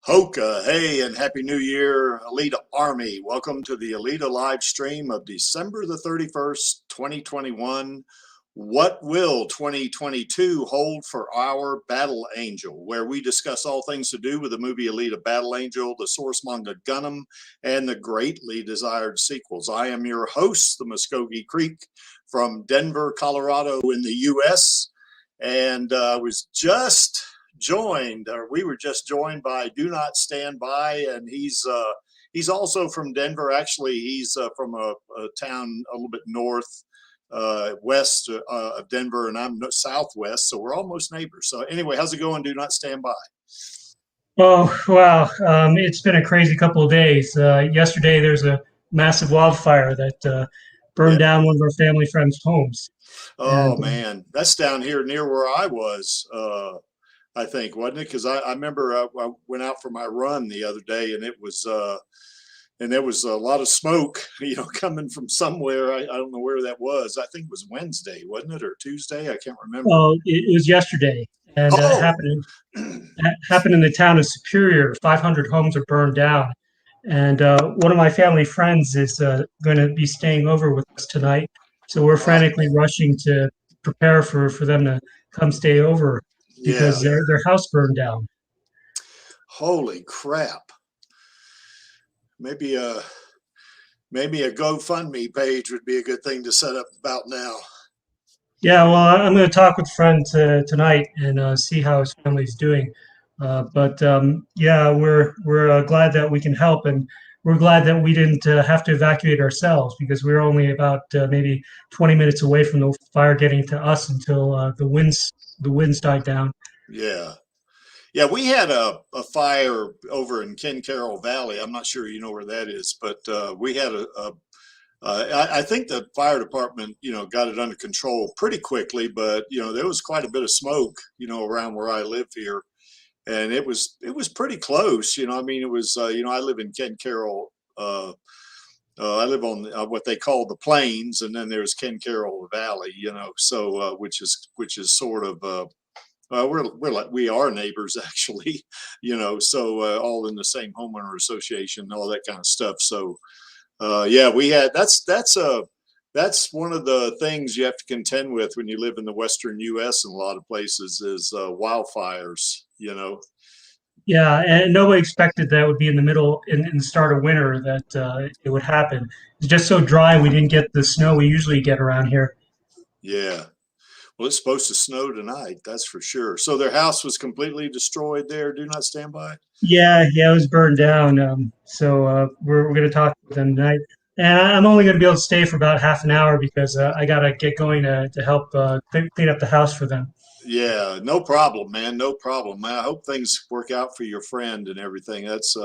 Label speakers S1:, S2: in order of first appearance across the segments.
S1: Hoka, hey, and Happy New Year, Alita Army. Welcome to the Alita live stream of December the 31st, 2021. What will 2022 hold for our Battle Angel, where we discuss all things to do with the movie Alita Battle Angel, the source manga Gundam, and the greatly desired sequels. I am your host, the Muskogee Creek from Denver, Colorado in the U.S., and was just joined, or we were just joined by Do Not Stand By, and he's also from Denver. Actually, he's from a town a little bit north west of Denver, and I'm southwest, so we're almost neighbors. So anyway, how's it going? Do Not Stand By.
S2: Oh, wow. It's been a crazy couple of days. Yesterday, there's a massive wildfire that
S1: Yeah.
S2: burned down one of our family friends' homes.
S1: Oh
S2: And
S1: man, that's down here near where I was. I think, wasn't it? Because I remember I went out for my run the other day, and it was and there was a lot of smoke, coming from somewhere. I don't know where that was. I think it was Wednesday, wasn't it, or Tuesday? I can't remember.
S2: it was yesterday, and
S1: Oh,
S2: happened in the town of Superior. 500 homes are burned down. And one of my family friends is going to be staying over with us tonight. So we're
S1: right.
S2: frantically rushing to prepare for them to come stay over because
S1: Yeah.
S2: their house burned down.
S1: Holy crap. Maybe a maybe a GoFundMe page would be a good thing to set up about now.
S2: Yeah, well, I'm going to talk with a friend tonight and see how his family's doing. But yeah, we're glad that we can help, and we're glad that we didn't have to evacuate ourselves because we were only about maybe 20 minutes away from the fire getting to us until the winds died down.
S1: Yeah. Yeah, we had a fire over in Ken Carroll Valley. I'm not sure you know where that is, but we had I think the fire department, got it under control pretty quickly, but there was quite a bit of smoke, around where I live here, and it was pretty close. I mean, it was, I live in Ken Carroll. I live on what they call the plains, and then there's Ken Carroll Valley, so which is sort of we are neighbors actually, so all in the same homeowner association, all that kind of stuff. So yeah, we had that's one of the things you have to contend with when you live in the Western U.S. in a lot of places is wildfires.
S2: Yeah, and nobody expected that would be in the middle in the start of winter that it would happen. It's just so dry. We didn't get the snow we usually get around here.
S1: Yeah. Well, it's supposed to snow tonight, that's for sure. So their house was completely destroyed there. Do not stand by.
S2: Yeah, yeah, it was burned down. So we're going to talk with them tonight. And I'm only going to be able to stay for about half an hour because I got to get going to help clean up the house for them.
S1: Yeah, no problem, man. No problem. I hope things work out for your friend and everything. That's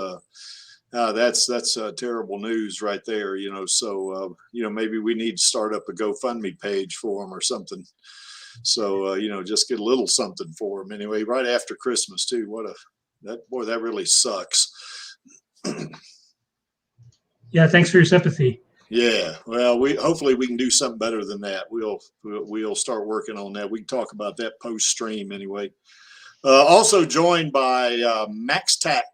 S1: terrible news right there. So maybe we need to start up a GoFundMe page for them or something. So just get a little something for them anyway. Right after Christmas too. That really sucks.
S2: Yeah, thanks for your sympathy.
S1: Yeah, well, we hopefully we can do something better than that. We'll start working on that. We can talk about that post stream anyway. Also joined by Max Tack.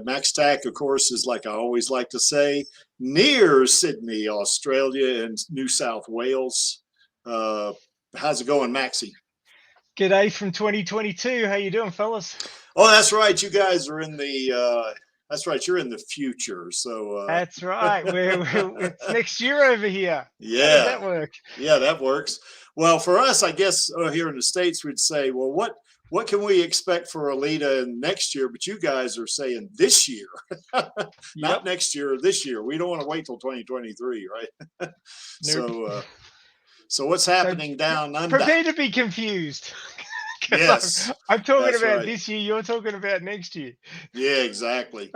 S1: Max Tack, of course, is, like I always like to say, near Sydney, Australia, and New South Wales. How's it going, Maxie?
S3: G'day from 2022. How you doing, fellas?
S1: Oh, that's right. You guys are in the. That's right. You're in the future. So.
S3: That's right. It's next year over here.
S1: Yeah.
S3: How does that work?
S1: Yeah, that works. Well, for us, I guess here in the States, we'd say, well, what can we expect for Alita next year? But you guys are saying this year, not next year, this year. We don't want to wait till 2023, right?
S3: Nope.
S1: So what's happening down under?
S3: Prepare to be confused.
S1: Yes,
S3: I'm talking about this year. You're talking about next year.
S1: Yeah, exactly.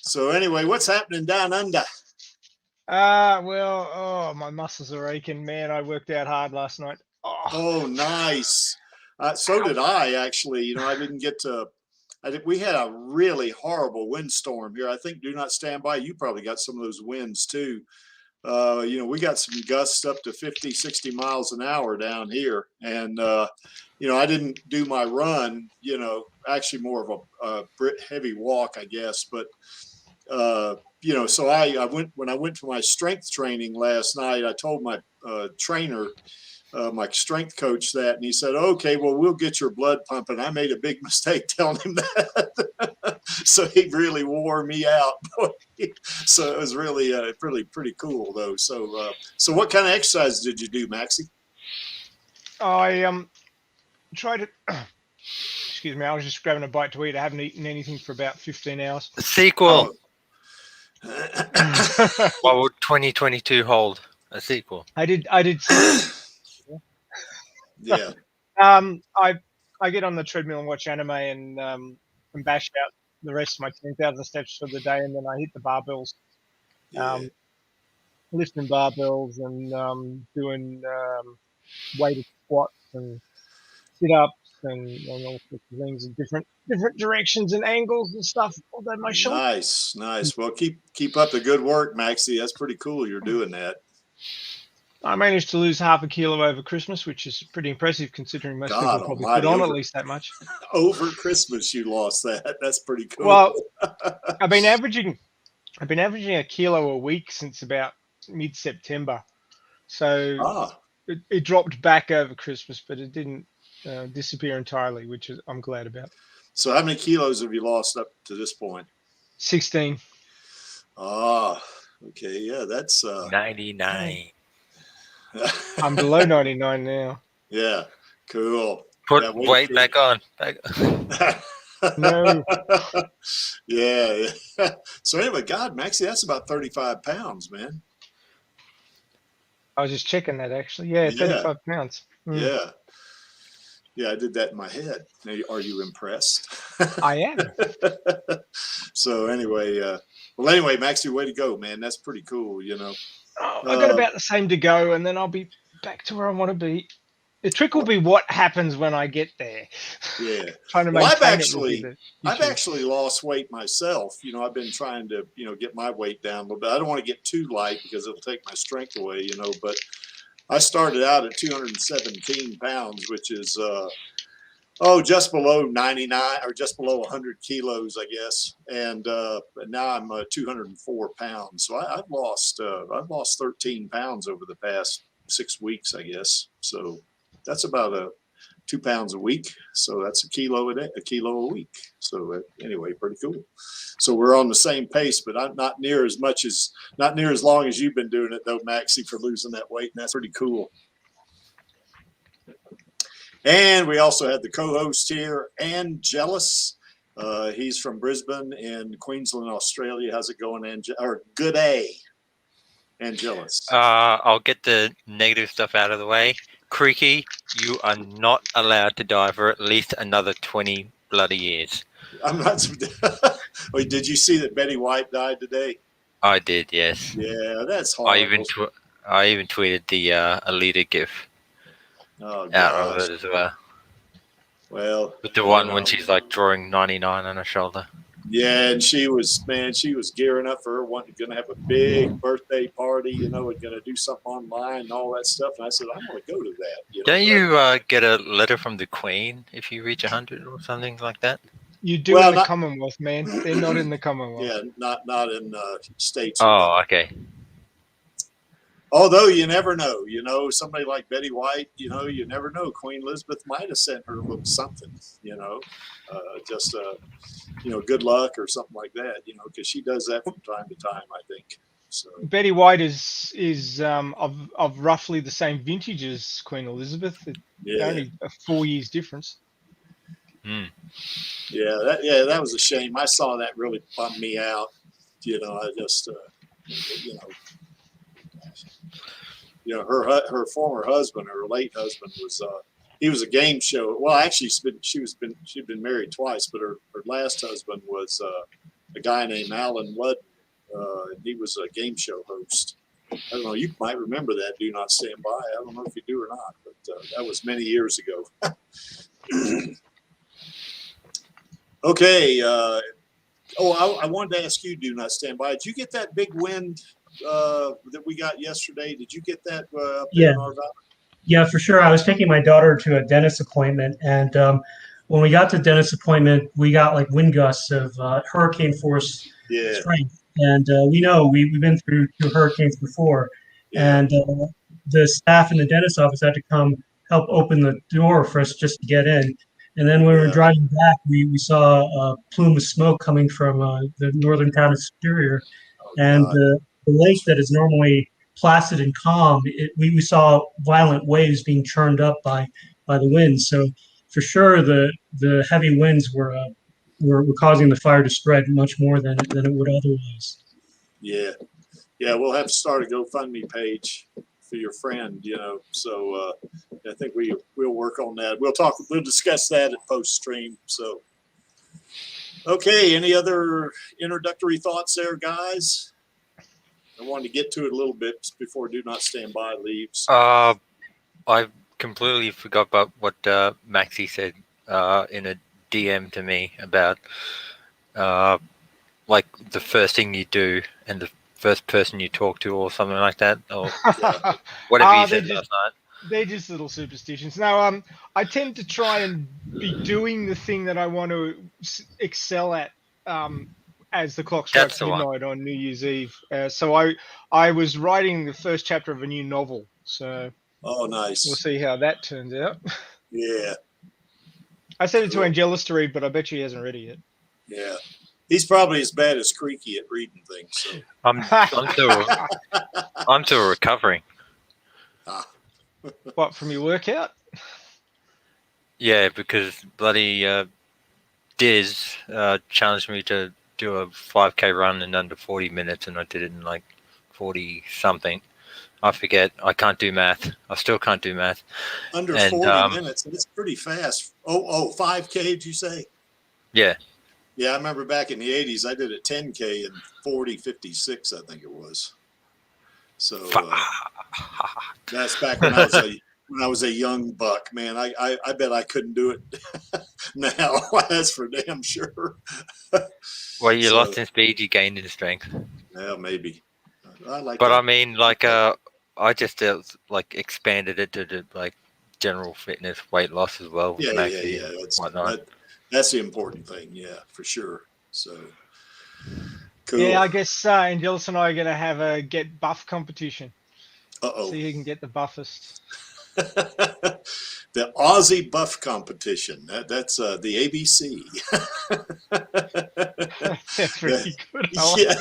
S1: So anyway, what's happening down under?
S3: My muscles are aching, man. I worked out hard last night.
S1: Oh, nice. So did I, actually. I didn't get to. We had a really horrible windstorm here. I think Do Not Stand By. You probably got some of those winds too. We got some gusts up to 50, 60 miles an hour down here. And, I didn't do my run, actually more of a heavy walk, I guess. But, so I went, when I went to my strength training last night, I told my trainer, my strength coach, that, and he said, okay, well, we'll get your blood pumping. I made a big mistake telling him that. So he really wore me out. So it was really pretty cool though. So what kind of exercise did you do, Maxie?
S3: I tried to. Excuse me. I was just grabbing a bite to eat. I haven't eaten anything for about 15 hours.
S4: The sequel.
S1: Oh.
S4: What would 2022 hold? A sequel.
S3: I did.
S1: Yeah.
S3: I get on the treadmill and watch anime and bash out the rest of my 10,000 steps for the day, and then I hit the barbells, lifting barbells and doing weighted squats and sit ups and all sorts of things in different directions and angles and stuff. Although my shoulder.
S1: Nice. Well, keep up the good work, Maxie. That's pretty cool. You're doing that.
S3: I managed to lose half a kilo over Christmas, which is pretty impressive considering most people probably put on at least that much.
S1: Over Christmas, you lost that. That's pretty cool.
S3: Well, I've been averaging a kilo a week since about mid-September. So it dropped back over Christmas, but it didn't disappear entirely, which I'm glad about.
S1: So how many kilos have you lost up to this point?
S3: 16.
S1: Okay. Yeah, that's
S4: 99.
S3: I'm below 99 now.
S1: Yeah, cool.
S4: Put weight back on.
S3: No.
S1: Yeah. So anyway, God, Maxie, that's about 35 pounds, man.
S3: I was just checking that actually. Yeah, 35 pounds.
S1: Yeah. Yeah, I did that in my head. Now, are you impressed?
S3: I am.
S1: So anyway, Maxie, way to go, man. That's pretty cool,
S3: I got about the same to go, and then I'll be back to where I want to be. The trick will be what happens when I get there.
S1: Yeah.
S3: Trying to maintain
S1: I've actually lost weight myself. I've been trying to, get my weight down a little bit. I don't want to get too light because it'll take my strength away, but I started out at 217 pounds, which is, just below 99 or just below 100 kilos, I guess. And now I'm 204 pounds. So I've lost 13 pounds over the past 6 weeks, I guess. So that's about 2 pounds a week. So that's a kilo a week. So anyway, pretty cool. So we're on the same pace, but I'm not near as long as you've been doing it though, Maxie, for losing that weight. And that's pretty cool. And we also had the co-host here, Angelus. He's from Brisbane in Queensland, Australia. How's it going, good day, Angelus?
S4: I'll get the negative stuff out of the way. Creaky, you are not allowed to die for at least another 20 bloody years.
S1: I'm not. Wait, did you see that Betty White died today?
S4: I did, yes.
S1: Yeah, that's horrible.
S4: I even tweeted the Alita GIF out of it as well.
S1: Well,
S4: with the one when she's like drawing 99 on her shoulder.
S1: Yeah, and she was gearing up for her going to have a big birthday party, and going to do something online and all that stuff. And I said, I'm going to go to that.
S4: Don't you get a letter from the Queen if you reach 100 or something like that?
S3: You do in the Commonwealth, man. They're not in the Commonwealth.
S1: Yeah, not in states.
S4: Oh, okay.
S1: Although you never know, somebody like Betty White, you never know. Queen Elizabeth might have sent her a little something, just good luck or something like that, because she does that from time to time, I think. So
S3: Betty White is of roughly the same vintage as Queen Elizabeth. Only 4 years difference.
S4: Mm.
S1: Yeah, that was a shame. I saw that, really bummed me out. I just, her former husband, her late husband, he was a game show. Well, actually, she'd been married twice, but her last husband was a guy named Alan Ludden, and he was a game show host. I don't know. You might remember that. Do Not Stand By. I don't know if you do or not, but that was many years ago. Okay. I wanted to ask you, Do Not Stand By. Did you get that big wind that we got yesterday? Did you get that up there
S2: Yeah.
S1: in our valley?
S2: Yeah, for sure. I was taking my daughter to a dentist appointment, and when we got to the dentist appointment, we got like wind gusts of hurricane force
S1: Yeah,
S2: strength. And we know we've been through 2 hurricanes before,
S1: yeah,
S2: and the staff in the dentist office had to come help open the door for us just to get in. And then when we were
S1: yeah.
S2: driving back, we saw a plume of smoke coming from the northern town of Superior,
S1: Oh
S2: and
S1: God.
S2: the lake that is normally placid and calm, we saw violent waves being churned up by the winds. So for sure, the heavy winds were causing the fire to spread much more than it would otherwise.
S1: Yeah, yeah. We'll have to start a GoFundMe page for your friend. So I think we'll work on that. We'll discuss that at post stream. So okay. Any other introductory thoughts there, guys? I wanted to get to it a little bit before Do Not Stand By leaves.
S4: I completely forgot about what Maxie said in a DM to me about like the first thing you do and the first person you talk to or something like that, or whatever you said last night.
S3: They're just little superstitions. Now, I tend to try and be doing the thing that I want to excel at as the clock strikes
S4: That's the one.
S3: midnight on New Year's Eve. So I was writing the first chapter of a new novel. So
S1: Oh, nice.
S3: we'll see how that turns out.
S1: Yeah,
S3: I sent it to
S1: Cool.
S3: Angelus to read, but I bet she hasn't read it yet.
S1: yeah. He's probably as bad as Creaky at reading things. So.
S4: I'm still recovering.
S3: What, from your workout?
S4: Yeah, because bloody Diz challenged me to do a 5K run in under 40 minutes, and I did it in like 40 something. I forget. I can't do math. I still can't do math.
S1: Under 40 minutes. It's pretty fast. 5K, did you say?
S4: Yeah.
S1: Yeah, I remember back in the 80s, I did a 10K in 40:56, I think it was. So that's back when I was a young buck, man. I bet I couldn't do it now. That's for damn sure.
S4: Well, you lost in speed, you gained in strength.
S1: Yeah, maybe.
S4: But that. I mean, like, I just like expanded it to like general fitness, weight loss as well.
S1: Yeah. That's the important thing. Yeah, for sure. So cool.
S3: Yeah, I guess Angelus and I are going to have a get buff competition. See who can get the buffest.
S1: The Aussie buff competition. That's the ABC.
S3: That's pretty good.
S1: Yeah,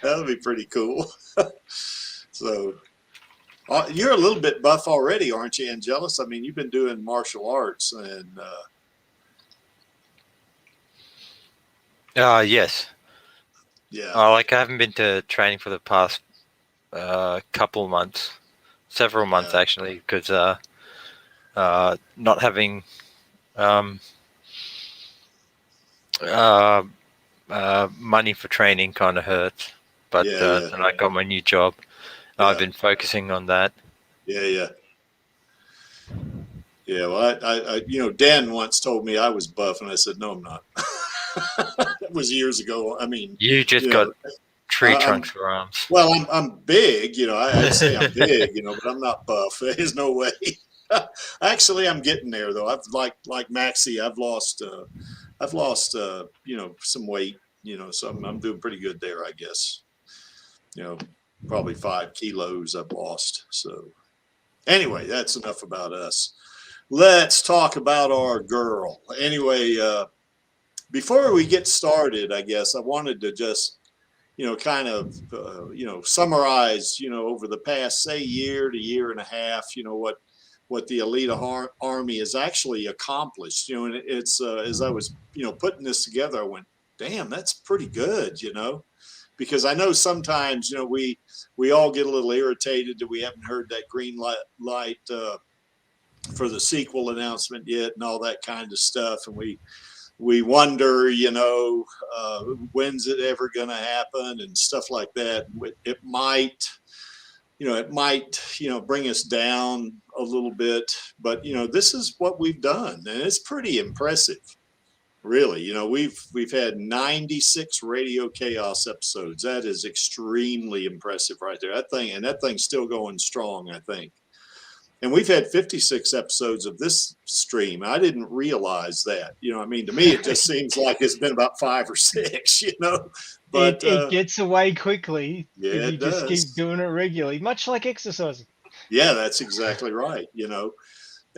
S1: that'll be pretty cool. So you're a little bit buff already, aren't you, Angelus? I mean, you've been doing martial arts and.
S4: Yes.
S1: Yeah.
S4: Like I haven't been to training for the past couple months, several months actually, because not having money for training kind of hurts. But and I got my new job. I've been focusing on that.
S1: Yeah. Well, I Dan once told me I was buff, and I said, no, I'm not. That was years ago. I mean,
S4: you just got tree trunks for arms.
S1: Well, I'm big, I'd say I'm big, but I'm not buff. There's no way. Actually, I'm getting there though. I've like Maxie, I've lost some weight, so I'm doing pretty good there, I guess. Probably 5 kilos I've lost. So anyway, that's enough about us. Let's talk about our girl. Anyway, before we get started, I guess I wanted to just, kind of, summarize, over the past, say, year to year and a half, what the Alita Army has actually accomplished. And it's as I was, putting this together, I went, damn, that's pretty good, because I know sometimes, we all get a little irritated that we haven't heard that green light for the sequel announcement yet and all that kind of stuff. And we wonder, when's it ever going to happen and stuff like that. It might bring us down a little bit, but this is what we've done, and it's pretty impressive, Really, we've had 96 Radio Chaos episodes. That is extremely impressive right there. That thing's still going strong, I think. And we've had 56 episodes of this stream. I didn't realize that. I mean, to me, it just seems like it's been about 5 or 6, But
S3: it gets away quickly
S1: yeah,
S3: if you
S1: it
S3: just keep
S1: does.
S3: doing it regularly, much like exercising.
S1: Yeah, that's exactly right.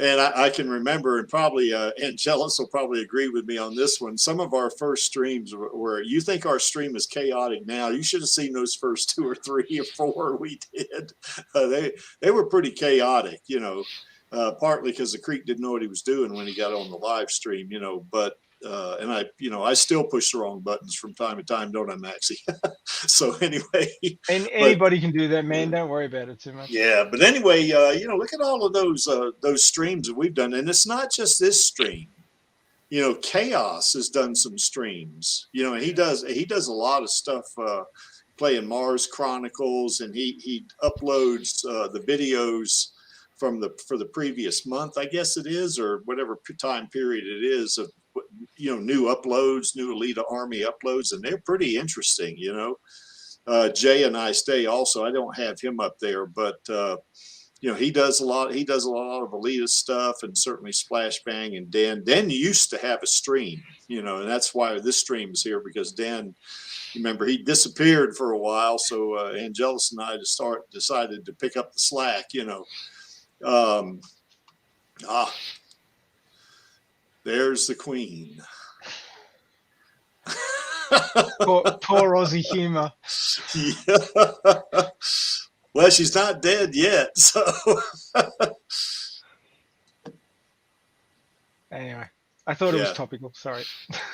S1: And I can remember, and probably Angelus will probably agree with me on this one. Some of our first streams were you think our stream is chaotic now. You should have seen those first 2 or 3 or 4 we did. They were pretty chaotic, partly because the Creek didn't know what he was doing when he got on the live stream, but and I still push the wrong buttons from time to time, don't I, Maxie? So anyway,
S3: and anybody can do that, man. Don't worry about it too much.
S1: Yeah, but anyway, look at all of those streams that we've done, and it's not just this stream. Chaos has done some streams. And he does a lot of stuff, playing Mars Chronicles, and he uploads the videos for the previous month, I guess it is, or whatever time period it is of new uploads, new Alita Army uploads, and they're pretty interesting. Jay and I stay also. I don't have him up there, but he does a lot. He does a lot of Alita stuff, and certainly Splash Bang and Dan. Dan used to have a stream, and that's why this stream is here, because Dan, remember, he disappeared for a while. So Angelus and I decided to pick up the slack. There's the Queen.
S3: Poor Aussie humor.
S1: Yeah. Well, she's not dead yet, so.
S3: Anyway, I thought it was topical. Sorry.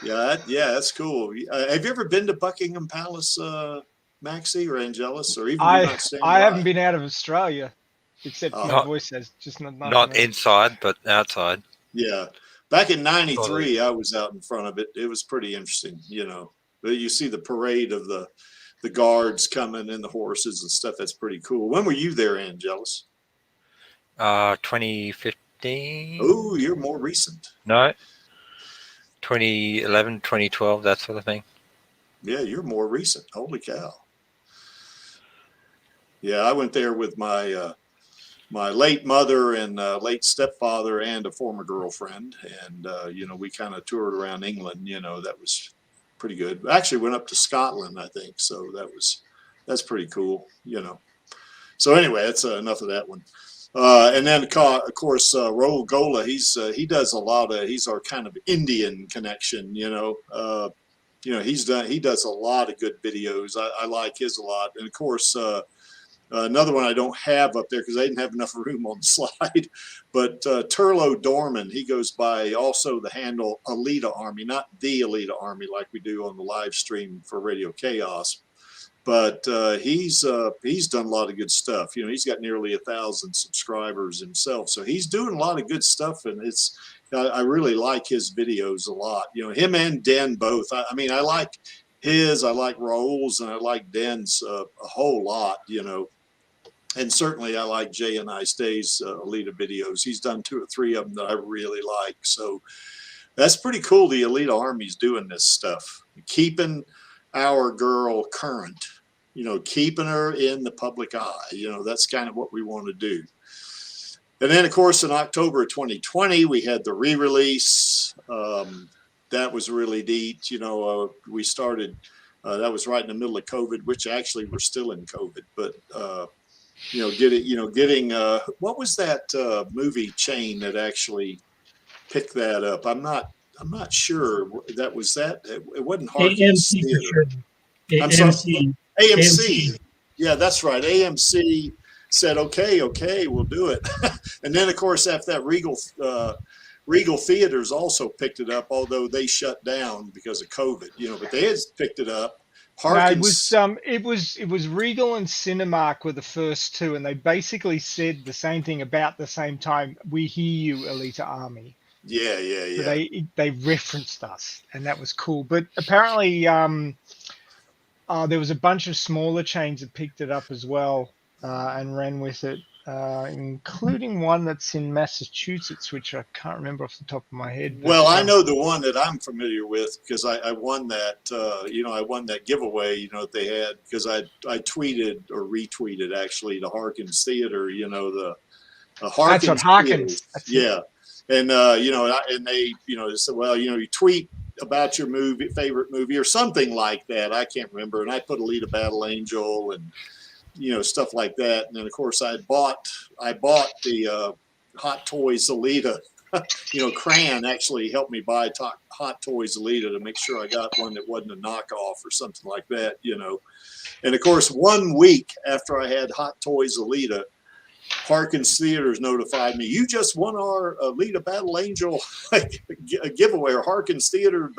S1: Yeah, that's cool. Have you ever been to Buckingham Palace, Maxie or Angelus, or even?
S3: I haven't been out of Australia, except my voice has just not
S4: inside, but outside.
S1: Yeah, back in '93, I was out in front of it. It was pretty interesting, You see the parade of the guards coming and the horses and stuff. That's pretty cool. When were you there, Angelus?
S4: 2015.
S1: Oh, you're more recent.
S4: No. 2011, 2012, that sort of thing.
S1: Yeah, you're more recent. Holy cow. Yeah, I went there with my my late mother and late stepfather and a former girlfriend. And, we kind of toured around England. That was pretty good. Actually went up to Scotland, I think. So that's pretty cool, So anyway, that's enough of that one. And then of course, Raul Gola, he does a lot of, he's our kind of Indian connection, he does a lot of good videos. I like his a lot. And of course, another one I don't have up there because I didn't have enough room on the slide, but Turlo Dorman, he goes by also the handle Alita Army, not the Alita Army like we do on the live stream for Radio Chaos, but he's done a lot of good stuff. He's got nearly 1,000 subscribers himself, so he's doing a lot of good stuff, and I really like his videos a lot. Him and Den both. I mean, I like Raul's, and I like Den's a whole lot, And certainly I like Jay and I Stay's Alita videos. He's done 2 or 3 of them that I really like. So that's pretty cool. The Alita Army's doing this stuff, keeping our girl current, keeping her in the public eye. That's kind of what we want to do. And then, of course, in October of 2020, we had the re-release. That was really neat. We started, that was right in the middle of COVID, which actually we're still in COVID, but getting what was that movie chain that actually picked that up? I'm not sure that was that. It wasn't Harkins Theater.
S2: Sure.
S1: I'm sorry. AMC. Yeah, that's right. AMC said, okay, we'll do it. And then, of course, after that, Regal Theaters also picked it up, although they shut down because of COVID. But they had picked it up. Harkins.
S3: No, it was Regal and Cinemark were the first 2, and they basically said the same thing about the same time. We hear you, Alita Army.
S1: Yeah.
S3: So they referenced us, and that was cool. But apparently, there was a bunch of smaller chains that picked it up as well and ran with it. including one that's in Massachusetts, which I can't remember off the top of my head. But,
S1: well, I know the one that I'm familiar with because I won that. I won that giveaway. That they had because I tweeted or retweeted actually to Harkins Theater. The Harkins.
S3: That's what Harkins.
S1: Yeah, and and they they said, well, you tweet about your favorite movie or something like that. I can't remember, and I put Alita Battle Angel and stuff like that. And then of course I bought the Hot Toys Alita. Cran actually helped me buy Hot Toys Alita to make sure I got one that wasn't a knockoff or something like that. And of course 1 week after I had Hot Toys Alita, Harkins Theaters notified me, you just won our Alita Battle Angel giveaway, or Harkins Theater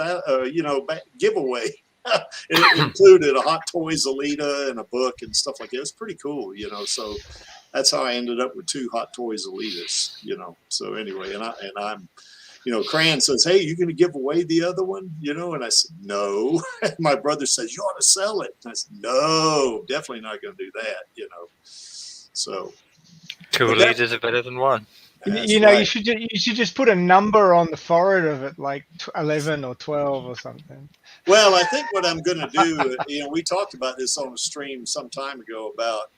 S1: giveaway. And it included a Hot Toys Alita and a book and stuff like that. It was pretty cool, so that's how I ended up with 2 Hot Toys Alitas, so anyway, and I'm Cran says, hey, you going to give away the other one, and I said, no. My brother says, you ought to sell it. And I said, no, definitely not going to do that, so
S4: 2 Alitas are better than 1.
S3: Right. You should just put a number on the forehead of it, like 11 or 12 or something.
S1: Well, I think what I'm going to do, we talked about this on the stream some time ago about,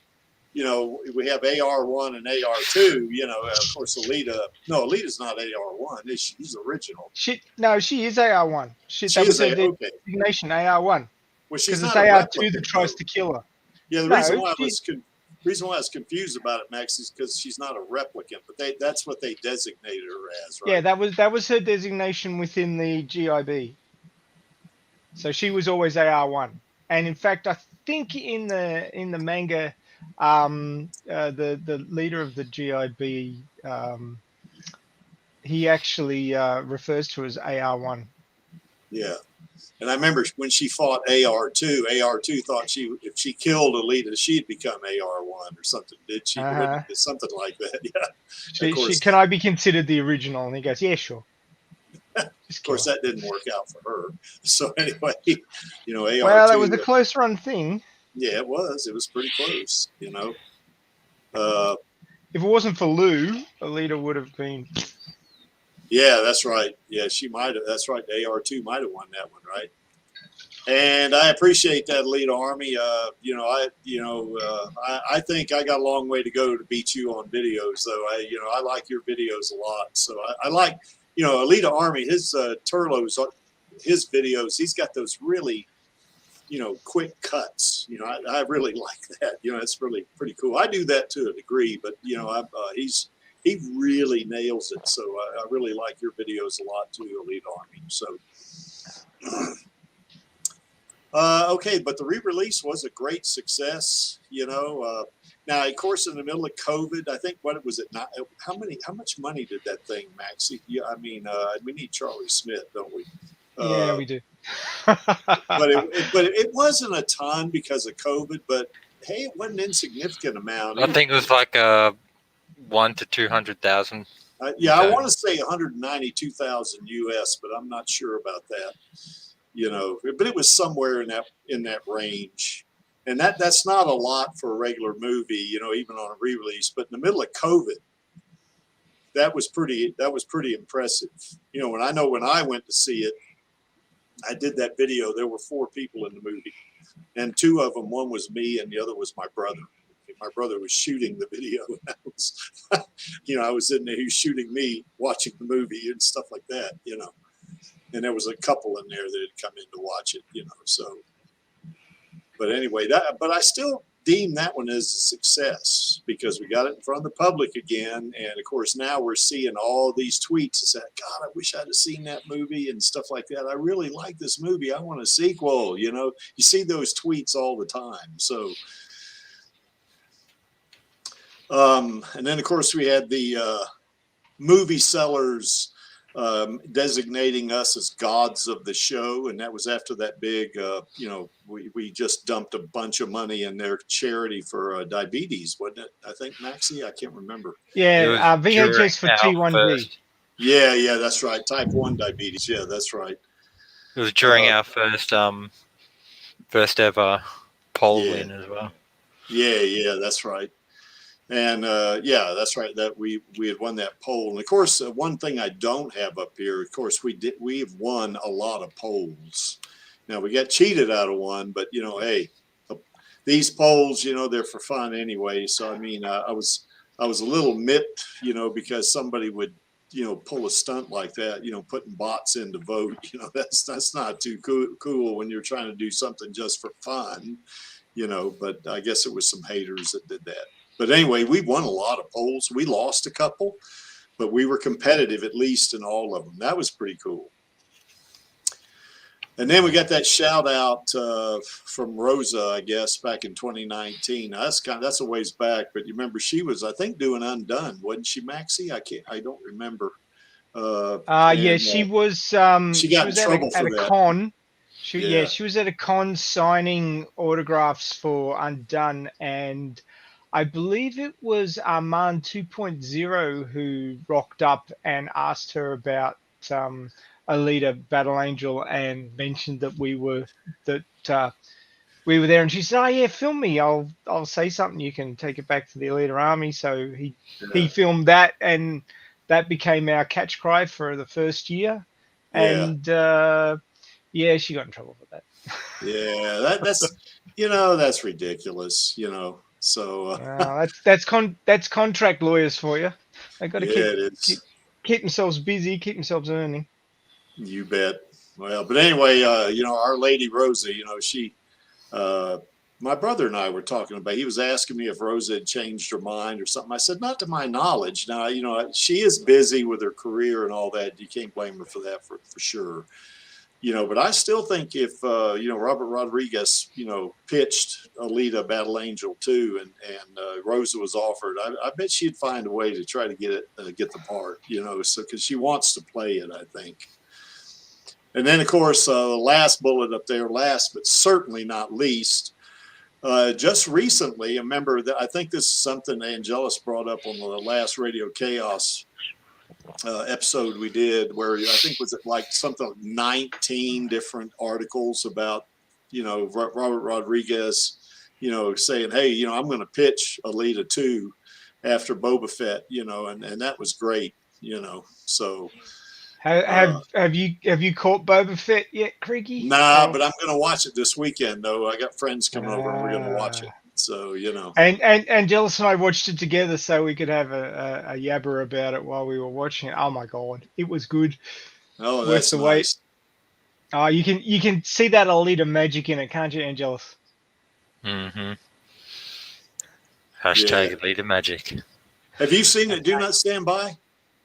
S1: we have AR1 and AR2, of course, Alita's not AR1. She's original.
S3: She is AR1. That was her designation, AR1.
S1: Well, she's
S3: because
S1: not
S3: it's AR2 that tries to kill her.
S1: Yeah, the reason why I was confused about it, Max, is because she's not a replicant, but that's what they designated her as, right?
S3: Yeah, that was her designation within the GIB. So she was always AR1, and in fact, I think in the manga, the leader of the GIB, he actually refers to her as AR1.
S1: Yeah, and I remember when she fought AR2 thought if she killed Alita, she'd become AR1 or something. Did she? Something like that. Yeah.
S3: Can I be considered the original? And he goes, yeah, sure.
S1: Of course, that didn't work out for her. So anyway, AR2.
S3: Well, it was a close run thing.
S1: Yeah, it was. It was pretty close.
S3: If it wasn't for Lou, Alita would have been.
S1: Yeah, that's right. Yeah, she might have. That's right. AR2 might have won that one, right? And I appreciate that, Alita Army. I think I got a long way to go to beat you on videos, though. I like your videos a lot. So I like. Alita Army, his Turlo's, his videos, he's got those really, quick cuts. I really like that. It's really pretty cool. I do that to a degree, but he really nails it. So I really like your videos a lot too, Alita Army. So okay, but the re-release was a great success. Now, of course, in the middle of COVID, I think how much money did that thing, Maxie? Yeah, we need Charlie Smith, don't we?
S3: Yeah, we do.
S1: but it wasn't a ton because of COVID. But hey, it wasn't an insignificant amount.
S4: I think it was like 1 to 200,000.
S1: Yeah, I want to say 192,000 US, but I'm not sure about that. But it was somewhere in that range. And that's not a lot for a regular movie, even on a re-release. But in the middle of COVID, that was pretty impressive. When I went to see it, I did that video. There were 4 people in the movie, and 2 of them, one was me, and the other was my brother. My brother was shooting the video. And I was in there. He was shooting me, watching the movie and stuff like that. And there was a couple in there that had come in to watch it. So. But anyway, but I still deem that one as a success because we got it in front of the public again. And of course, now we're seeing all these tweets that say, God, I wish I'd have seen that movie and stuff like that. I really like this movie. I want a sequel. You see those tweets all the time. So, and then of course we had the movie sellers designating us as gods of the show, and that was after that big we just dumped a bunch of money in their charity for diabetes, wasn't it? I think, Maxie, I can't remember.
S3: Yeah, VHS for T1D.
S1: Yeah, that's right. Type 1 diabetes. Yeah, that's right.
S4: It was during our first ever poll win as well.
S1: Yeah, that's right. And yeah, that's right. That we had won that poll. And of course, one thing I don't have up here, of course, we've won a lot of polls. Now we got cheated out of one, but you know, hey, these polls, you know, they're for fun anyway. So I mean, I was a little mipped, you know, because somebody would, you know, pull a stunt like that, you know, putting bots in to vote. You know, that's not too cool when you're trying to do something just for fun, you know. But I guess it was some haters that did that. But anyway, we won a lot of polls. We lost a couple, but we were competitive at least in all of them. That was pretty cool. And then we got that shout out from Rosa, I guess, back in 2019. Now, that's a ways back, but you remember she was, I think, doing Undone, wasn't she, Maxie? I don't remember.
S3: Yeah, she was.
S1: She got in trouble
S3: at
S1: for
S3: a
S1: that.
S3: con. She was at a con signing autographs for Undone, and I believe it was Armand 2.0 who rocked up and asked her about Alita Battle Angel and mentioned that we were there, and she said, "Oh yeah, film me. I'll say something. You can take it back to the Alita Army." So he filmed that, and that became our catch cry for the first year. And yeah, she got in trouble for that.
S1: Yeah, that's you know, that's ridiculous. You know, so
S3: that's contract lawyers for you. They got to keep themselves busy, keep themselves earning.
S1: You bet. Well, but anyway, you know, Our Lady Rosa, you know, she, my brother and I were talking about, he was asking me if Rosa had changed her mind or something. I said, not to my knowledge. Now, you know, she is busy with her career and all that. You can't blame her for that for sure. You know, but I still think if, you know, Robert Rodriguez, you know, pitched Alita Battle Angel 2 and Rosa was offered, I bet she'd find a way to try to get the part, you know, so because she wants to play it, I think. And then, of course, the last bullet up there, last but certainly not least, just recently, I remember that I think this is something Angelus brought up on the last Radio Chaos episode we did, where I think was it like something like 19 different articles about, you know, Robert Rodriguez, you know, saying, hey, you know, I'm going to pitch Alita 2 after Boba Fett, you know, and that was great, you know, so.
S3: Have you caught Boba Fett yet, Craigie?
S1: Nah, but I'm going to watch it this weekend, though. I got friends coming over and we're going to watch it. So, you know.
S3: And Angelus and I watched it together so we could have a yabber about it while we were watching it. Oh my God, it was good.
S1: Oh, that's
S3: worth the
S1: nice.
S3: Wait. You can see that Alita magic in it, can't you, Angelus?
S4: Mm-hmm. Hashtag Alita magic.
S1: Have you seen it? Do Not Stand By?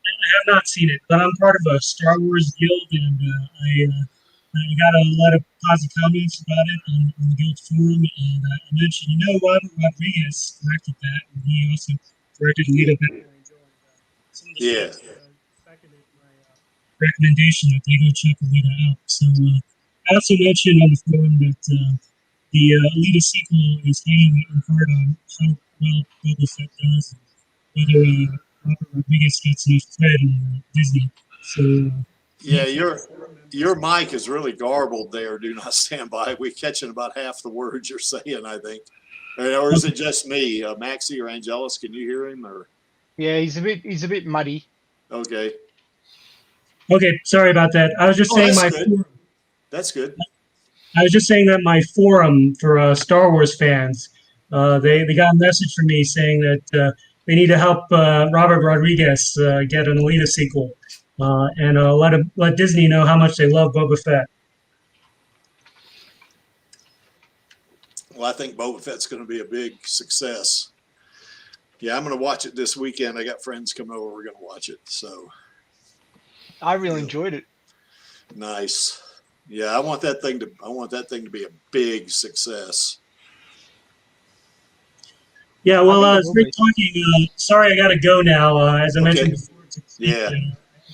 S2: I have not seen it, but I'm part of a Star Wars guild, and I got a lot of positive comments about it on the guild forum. And I mentioned, you know, Robert Rodriguez directed that, and he also directed Alita Battle Angel. Some of the fans seconded my recommendation that they go check Alita out. So I also mentioned on the forum that the Alita sequel is hanging in part on how well Boba Fett does, and whether Robert Rodriguez gets enough credit in Disney. So
S1: yeah, your mic is really garbled there. Do Not Stand By. We're catching about half the words you're saying, I think. Or is it just me, Maxie or Angelus? Can you hear him? Or
S3: yeah, he's a bit muddy.
S1: Okay.
S2: Okay, sorry about that. I was just saying my forum.
S1: That's good.
S2: I was just saying that my forum for Star Wars fans, they got a message from me saying that they need to help Robert Rodriguez get an Alita sequel, and let Disney know how much they love Boba Fett.
S1: Well, I think Boba Fett's going to be a big success. Yeah, I'm going to watch it this weekend. I got friends coming over. We're going to watch it. So
S3: I really enjoyed it.
S1: Nice. Yeah, I want that thing to be a big success.
S2: Yeah, well, it's great talking. Sorry, I got to go now. As I mentioned before, I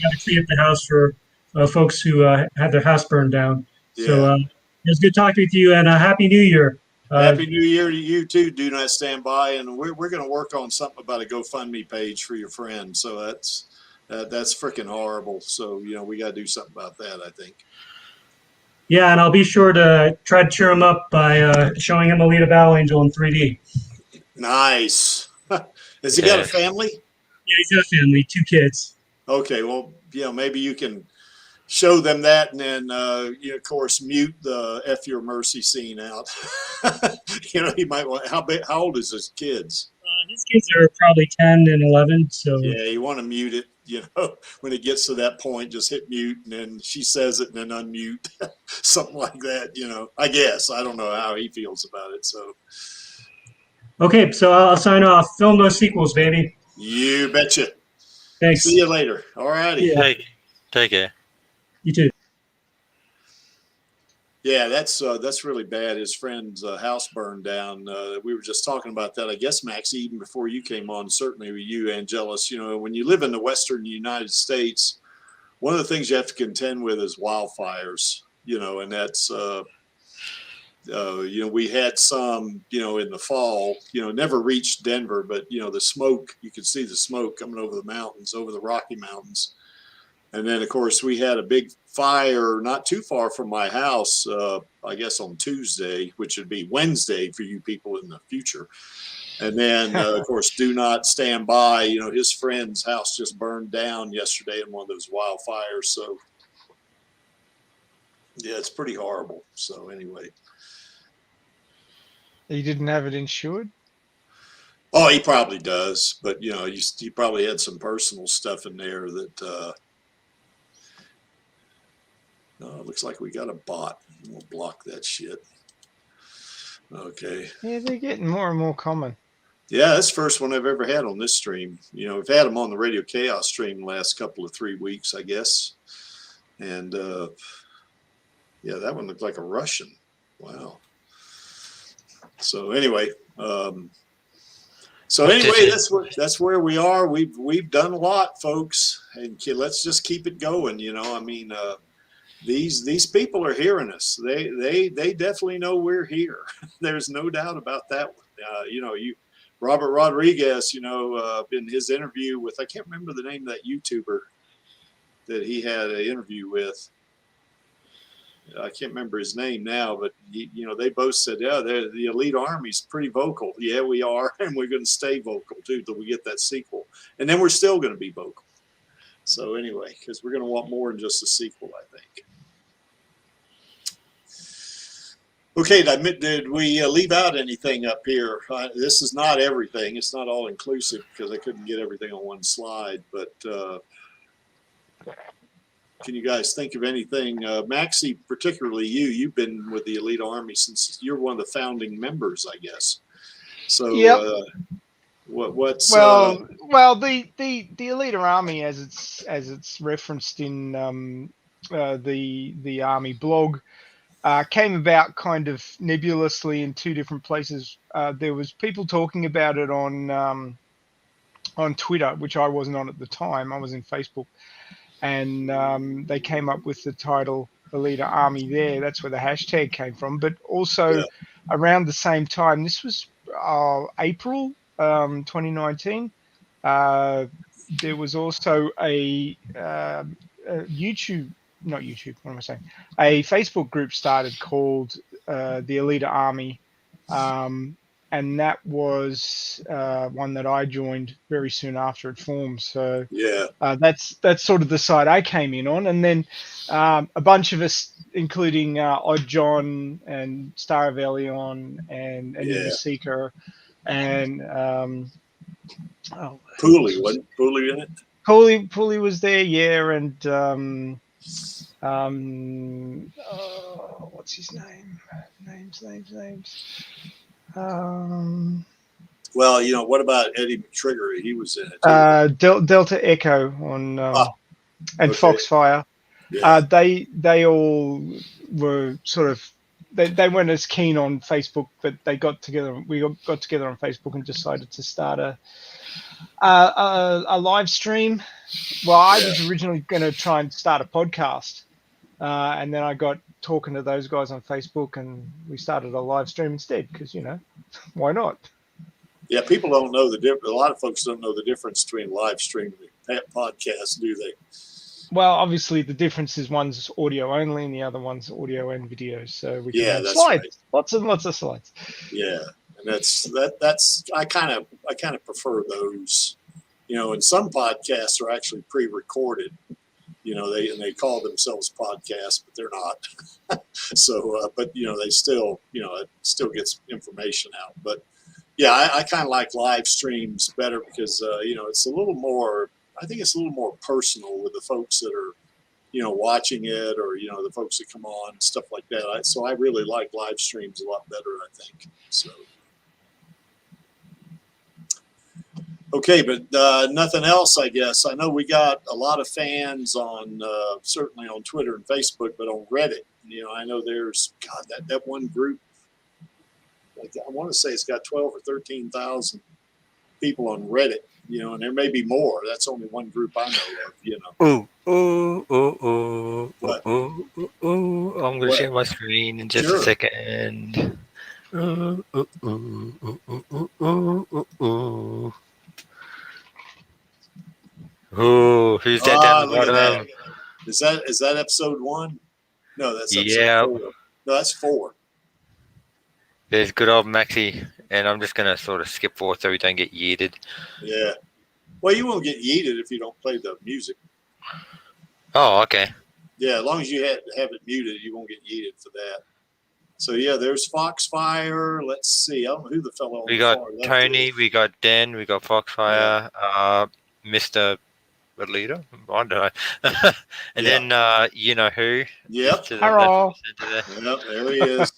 S2: got to clean up the house for folks who had their house burned down. So it was good talking with you, and Happy New Year.
S1: Happy New Year to you too. Do Not Stand By, and we're going to work on something about a GoFundMe page for your friend. So that's freaking horrible. So you know we got to do something about that, I think.
S2: Yeah, and I'll be sure to try to cheer him up by showing him Alita Battle Angel in 3D.
S1: Nice. Has he got a family?
S2: Yeah, he's got a family, 2 kids.
S1: Okay, well, maybe you can show them that, and then of course mute the "F Your Mercy" scene out. He might want. How old is his kids?
S2: His kids are probably 10 and 11. So
S1: yeah, you want to mute it. When it gets to that point, just hit mute, and then she says it, and then unmute, something like that. I guess I don't know how he feels about it. So
S2: okay, so I'll sign off. Film those sequels, baby.
S1: you betcha.
S2: Thanks.
S1: See you later. All righty.
S2: Yeah.
S4: Take care.
S2: You too.
S1: Yeah, that's really bad. His friend's house burned down. We were just talking about that. I guess, Max, even before you came on, certainly with you, Angelus, when you live in the Western United States, one of the things you have to contend with is wildfires, and that's, we had some, in the fall, never reached Denver, but, the smoke, you could see the smoke coming over the mountains, over the Rocky Mountains. And then, of course, we had a big fire not too far from my house, I guess on Tuesday, which would be Wednesday for you people in the future. And then, of course, do not stand by. His friend's house just burned down yesterday in one of those wildfires. So, yeah, it's pretty horrible. So, anyway.
S3: He didn't have it insured?
S1: Oh, he probably does. But, he probably had some personal stuff in there that it looks like we got a bot. We'll block that shit. Okay.
S3: Yeah, they're getting more and more common.
S1: Yeah, that's the first one I've ever had on this stream. We've had them on the Radio Chaos stream the last couple of 3 weeks, I guess. And yeah, that one looked like a Russian. Wow. So anyway, that's where we are. We've done a lot, folks, and let's just keep it going. I mean. These people are hearing us. They definitely know we're here. There's no doubt about that one. Robert Rodriguez, in his interview with, I can't remember the name of that YouTuber that he had an interview with. I can't remember his name now, but they both said, yeah, the elite army's pretty vocal. Yeah, we are, and we're going to stay vocal too till we get that sequel, and then we're still going to be vocal. So anyway, because we're going to want more than just a sequel, I think. Okay, did we leave out anything up here? This is not everything. It's not all inclusive because I couldn't get everything on one slide. But can you guys think of anything? Maxie, particularly you've been with the Elite Army since you're one of the founding members, I guess. So
S3: yep.
S1: What's
S3: well the Elite Army, as it's referenced in the Army blog, came about kind of nebulously in 2 different places. There was people talking about it on Twitter, which I wasn't on at the time. I was in Facebook, and they came up with the title Alita Army there. That's where the hashtag came from. But also around the same time, this was April 2019, there was also a a Facebook group started called the Alita Army, and that was one that I joined very soon after it formed. So that's sort of the side I came in on, and then a bunch of us, including Odd John and Star of Elion and Anita Seeker and
S1: Pooley, wasn't Pooley in it?
S3: Pooley was there, yeah, and what's his name? Names.
S1: Well, what about Eddie McTrigger? He was in it too.
S3: Delta Echo on and Foxfire.
S1: Yeah.
S3: They all were sort of they weren't as keen on Facebook, but they got together. We got together on Facebook and decided to start a live stream. Well, I was originally going to try and start a podcast, and then I got talking to those guys on Facebook, and we started a live stream instead because why not?
S1: Yeah, people don't know the difference. A lot of folks don't know the difference between live stream and podcast, do they?
S3: Well, obviously the difference is one's audio only and the other one's audio and video. So we can have
S1: that's
S3: slides,
S1: right.
S3: lots and lots of slides.
S1: Yeah, And that's I kind of prefer those, and some podcasts are actually pre-recorded, they call themselves podcasts, but they're not. So, but they still, it still gets information out. But yeah, I kind of like live streams better because, it's a little more, I think it's a little more personal with the folks that are, watching it, or, the folks that come on and stuff like that. So I really like live streams a lot better, I think. So. Okay, but nothing else, I guess. I know we got a lot of fans on, certainly on Twitter and Facebook, but on Reddit, I know there's, God, that one group, like, I want to say it's got 12 or 13,000 people on Reddit, and there may be more. That's only one group I know of,
S4: I'm going to share my screen in just a second. Oh, who's that down the bottom?
S1: Is that episode 1? No, that's episode 4. No, that's 4.
S4: There's good old Maxie, and I'm just going to sort of skip forward so we don't get yeeted.
S1: Yeah. Well, you won't get yeeted if you don't play the music.
S4: Oh, okay.
S1: Yeah, as long as you have it muted, you won't get yeeted for that. So, yeah, there's Foxfire. Let's see. I don't know who the fellow on
S4: we
S1: the
S4: got
S1: far left
S4: Tony,
S1: is.
S4: we got Dan, we got Foxfire, Mr. Alita, I don't know. And then you know who.
S1: Yep.
S3: Hello.
S1: Yep, there he is.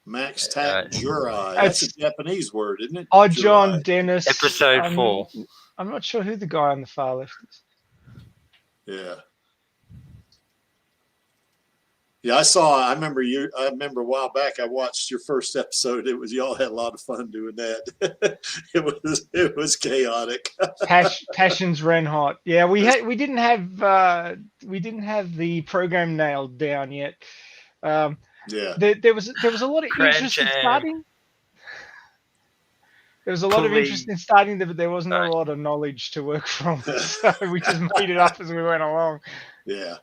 S1: Max Tak Jurai. That's a Japanese word, isn't it?
S3: Oh, John Dennis.
S4: Episode 4.
S3: I'm not sure who the guy on the far left is.
S1: Yeah. Yeah, I remember a while back I watched your first episode. Y'all had a lot of fun doing that. It was chaotic.
S3: Passions ran hot. Yeah, we didn't have the program nailed down yet.
S1: Yeah.
S3: There was a lot of interest in starting. There was a lot of interest in starting, but there wasn't a lot of knowledge to work from. So we just made it up as we went along.
S1: Yeah.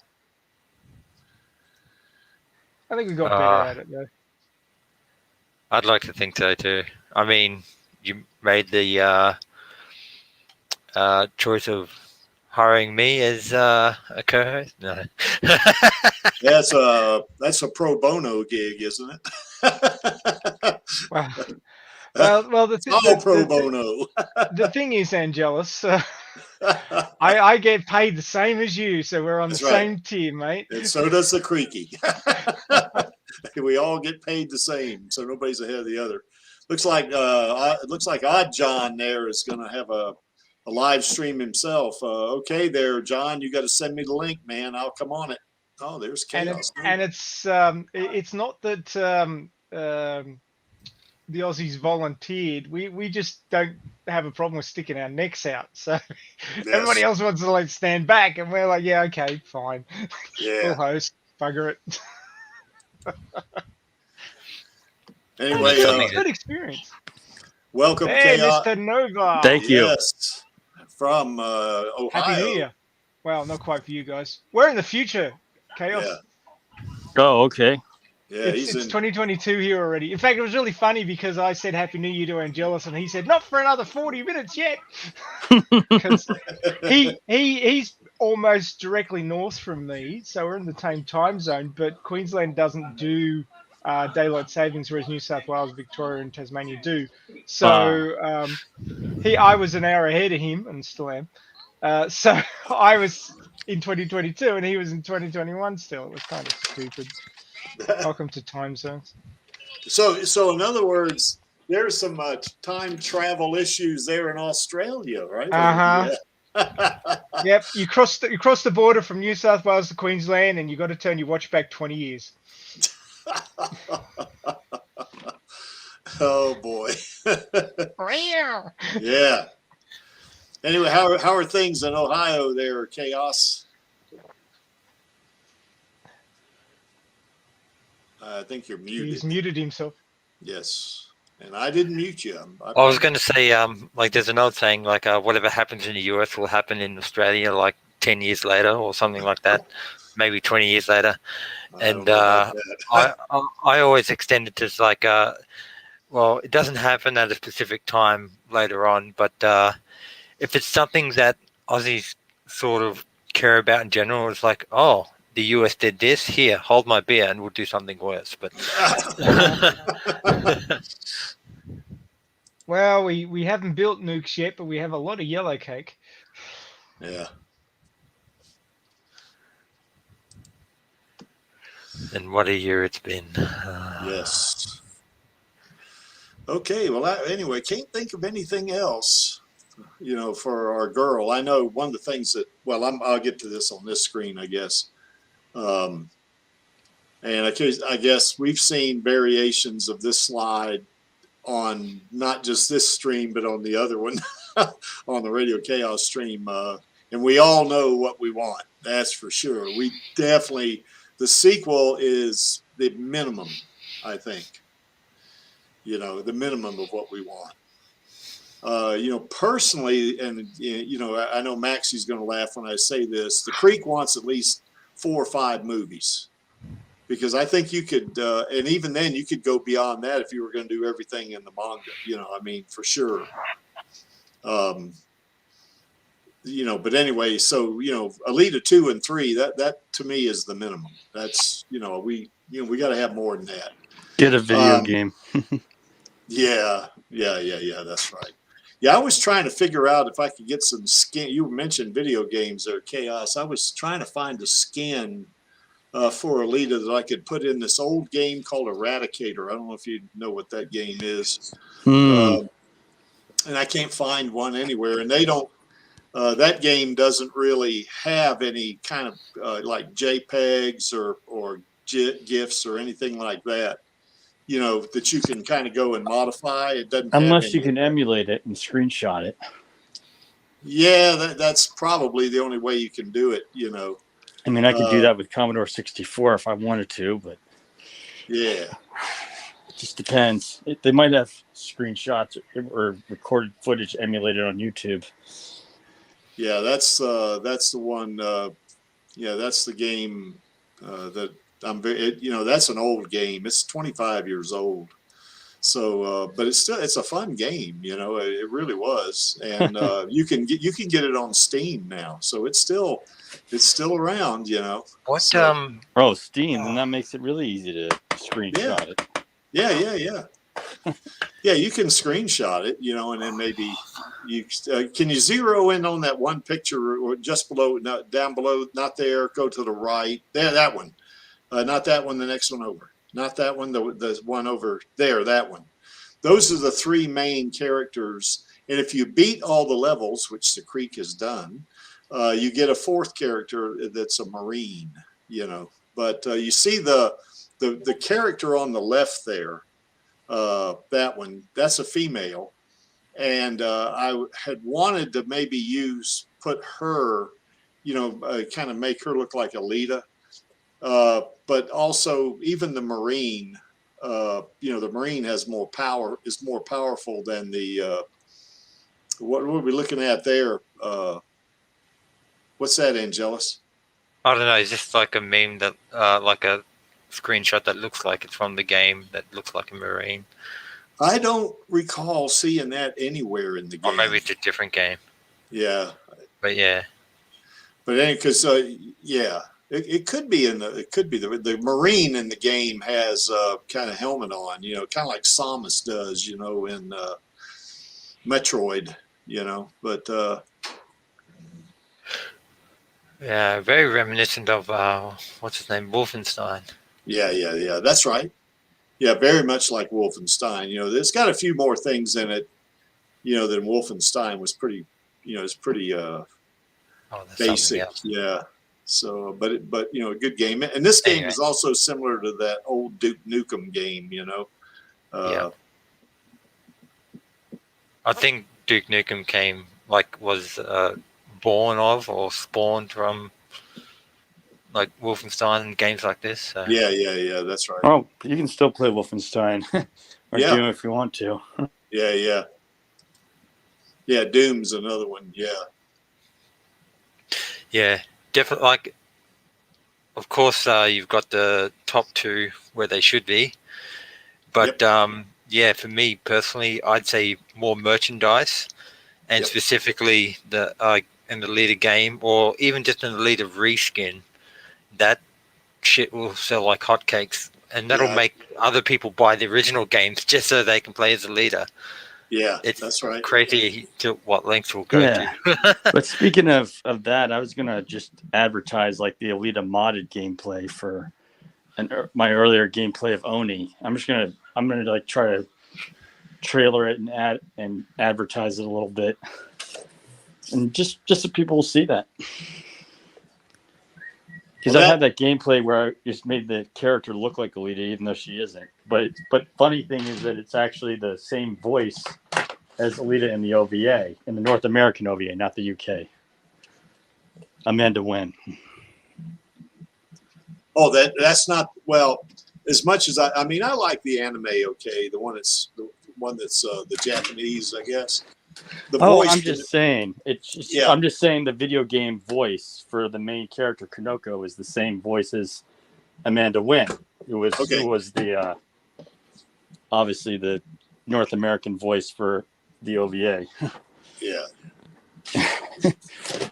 S3: I think we got better at it, though.
S4: I'd like to think so, too. I mean, you made the choice of hiring me as a co-host? No.
S1: That's a pro bono gig, isn't it?
S3: Well,
S1: pro bono.
S3: The thing is, Angelus, I get paid the same as you, so we're on the same tier, mate.
S1: And so does the Creaky. We all get paid the same, so nobody's ahead of the other. Looks like Odd John there is going to have a live stream himself. Okay, there, John, you got to send me the link, man. I'll come on it. Oh, there's Chaos.
S3: And it's not that the Aussies volunteered. We just don't have a problem with sticking our necks out. So everybody else wants to like stand back, and we're like, yeah, okay, fine.
S1: Yeah.
S3: We'll host. Bugger it.
S1: Anyway,
S3: good experience.
S1: Welcome,
S3: hey,
S1: Chaos.
S3: Mr. Nova.
S5: Thank you.
S1: Yes, from Ohio.
S3: Happy New Year. Well, not quite for you guys. We're in the future, Chaos.
S1: Yeah.
S5: Oh, okay.
S1: Yeah,
S3: it's 2022 here already. In fact, it was really funny because I said Happy New Year to Angelus, and he said, not for another 40 minutes yet. Because he's almost directly north from me, so we're in the same time zone, but Queensland doesn't do daylight savings, whereas New South Wales, Victoria, and Tasmania do. So I was an hour ahead of him, and still am. So I was in 2022, and he was in 2021 still. It was kind of stupid. Welcome to time zones.
S1: So in other words, there's some time travel issues there in Australia, right?
S3: Yeah. Yep. You cross the border from New South Wales to Queensland, and you got to turn your watch back 20 years.
S1: Oh boy. Yeah. Anyway, how are things in Ohio there, Chaos? I think you're muted.
S3: He's muted himself.
S1: Yes. And I didn't mute you.
S4: I was going to say, like, there's an old saying, like, whatever happens in the US will happen in Australia, like 10 years later or something like that, maybe 20 years later.
S1: I don't
S4: And
S1: know about that.
S4: I always extend it to like, well, it doesn't happen at a specific time later on, but if it's something that Aussies sort of care about in general, it's like, oh, the US did this, here, hold my beer, and we'll do something worse. But
S3: Well, we haven't built nukes yet, but we have a lot of yellow cake.
S1: Yeah.
S4: and what a year it's been.
S1: Yes. Okay. Well, anyway, can't think of anything else, for our girl. I know one of the things that, well, I'll get to this on this screen, I guess. And I guess we've seen variations of this slide on not just this stream, but on the other one, on the Radio Chaos stream. And we all know what we want. That's for sure. We definitely, the sequel is the minimum, I think. The minimum of what we want. Personally, and, I know Maxie's going to laugh when I say this, the Creek wants at least 4 or 5 movies. Because I think you could, and even then you could go beyond that if you were going to do everything in the manga, for sure. But anyway, so, Alita 2 and 3, that to me is the minimum. That's, we got to have more than that.
S5: Get a video game.
S1: Yeah, that's right. Yeah, I was trying to figure out if I could get some skin. You mentioned video games or Chaos. I was trying to find a skin for Alita that I could put in this old game called Eradicator. I don't know if you know what that game is. And I can't find one anywhere. And they don't, that game doesn't really have any kind of like JPEGs or GIFs or anything like that, that you can kind of go and modify. It doesn't.
S5: Unless you can emulate it and screenshot it.
S1: Yeah, that's probably the only way you can do it,
S5: I mean, I could do that with Commodore 64 if I wanted to, but
S1: yeah,
S5: it just depends. They might have screenshots or recorded footage emulated on YouTube.
S1: Yeah, that's the one. That's the game that I'm very. That's an old game. It's 25 years old. So, but it's a fun game. It really was, and you can get it on Steam now. So it's still around.
S4: What?
S1: So,
S5: Steam, then that makes it really easy to screenshot it.
S1: Yeah. Yeah, you can screenshot it, and then maybe can you zero in on that one picture or just below, down below, not there, go to the right, there, that one, not that one, the next one over, not that one, the one over there, that one. Those are the 3 main characters, and if you beat all the levels, which the Creek has done, you get a 4th character that's a Marine, But you see the character on the left there. That one, that's a female, and I had wanted to maybe put her, kind of make her look like Alita, but also even the Marine, the Marine has more power, is more powerful than the what are we looking at there? What's that, Angelus?
S4: I don't know. It's just like a meme that, like a screenshot that looks like it's from the game that looks like a Marine.
S1: I don't recall seeing that anywhere in the game.
S4: Or maybe it's a different game.
S1: Yeah.
S4: But yeah.
S1: But anyway, because it could be the Marine in the game has kind of helmet on, kind of like Samus does, in Metroid, but
S4: yeah, very reminiscent of what's his name, Wolfenstein.
S1: Yeah, that's right. Yeah, very much like Wolfenstein. It's got a few more things in it, than Wolfenstein was pretty, it's pretty basic. Yeah. So, but a good game. And this game is also similar to that old Duke Nukem game,
S4: Yeah. I think Duke Nukem was born of or spawned from like Wolfenstein and games like this. So.
S1: Yeah, that's right.
S5: Oh, you can still play Wolfenstein or Doom if you want to.
S1: Yeah, Doom's another one. Yeah.
S4: Yeah, definitely. Like, of course, you've got the top two where they should be, but yeah, for me personally, I'd say more merchandise, and specifically an Alita game, or even just an Alita reskin. That shit will sell like hotcakes, and that'll make other people buy the original games just so they can play as Alita.
S1: Yeah,
S4: It's
S1: that's right.
S4: crazy to what lengths we'll go to.
S5: But speaking of that, I was gonna just advertise like the Alita modded gameplay for my earlier gameplay of Oni. I'm gonna like try to trailer it and advertise it a little bit, and just so people will see that. Because I had that gameplay where I just made the character look like Alita, even though she isn't. But funny thing is that it's actually the same voice as Alita in the OVA, in the North American OVA, not the UK. Amanda Wynn.
S1: Oh, that's not, well, as much as I mean, I like the anime. Okay, the one that's the Japanese, I guess. The voice.
S5: I'm just saying I'm just saying the video game voice for the main character Konoko is the same voice as Amanda Wynn, who was the obviously the North American voice for the OVA.
S1: Yeah.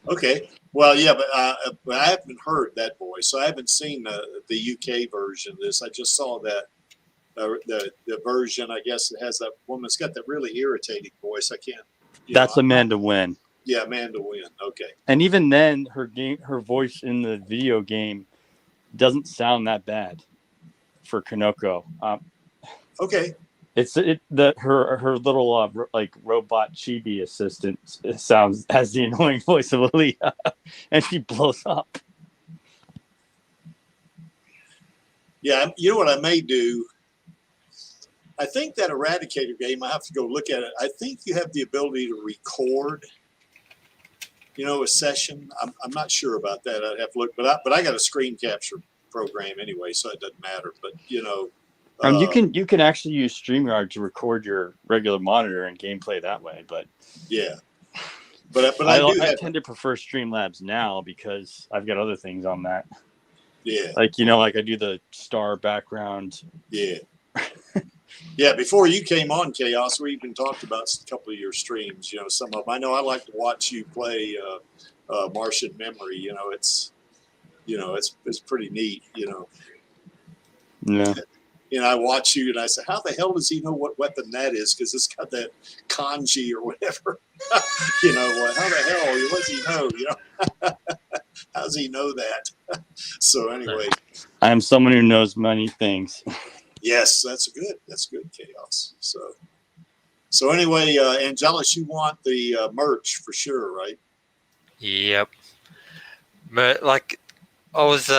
S1: Okay. Well, yeah, but I haven't heard that voice, so I haven't seen the UK version of this. I just saw that the version. I guess it has that woman's got that really irritating voice. I can't.
S5: That's Amanda Wynn.
S1: Yeah, Amanda Wynn. Okay.
S5: And even then, her voice in the video game doesn't sound that bad for Konoko.
S1: Okay.
S5: Her little like robot chibi assistant has the annoying voice of Alita, and she blows up.
S1: Yeah, you know what I may do? I think that Eradicator game, I have to go look at it. I think you have the ability to record, a session. I'm not sure about that. I'd have to look, but I got a screen capture program anyway, so it doesn't matter. But
S5: you can actually use StreamYard to record your regular monitor and gameplay that way. But
S1: yeah, but I
S5: tend to prefer Streamlabs now because I've got other things on that.
S1: Yeah,
S5: like I do the star background.
S1: Yeah. Yeah, before you came on, Chaos, we even talked about a couple of your streams. Some of them. I know I like to watch you play Martian Memory. It's pretty neat.
S5: Yeah.
S1: I watch you and I say, how the hell does he know what weapon that is? Because it's got that kanji or whatever. How the hell? What does he know? How does he know that? So anyway,
S5: I am someone who knows many things.
S1: Yes, that's good, Chaos. So anyway, Angelus, you want the merch for sure, right?
S4: Yep. But like, I was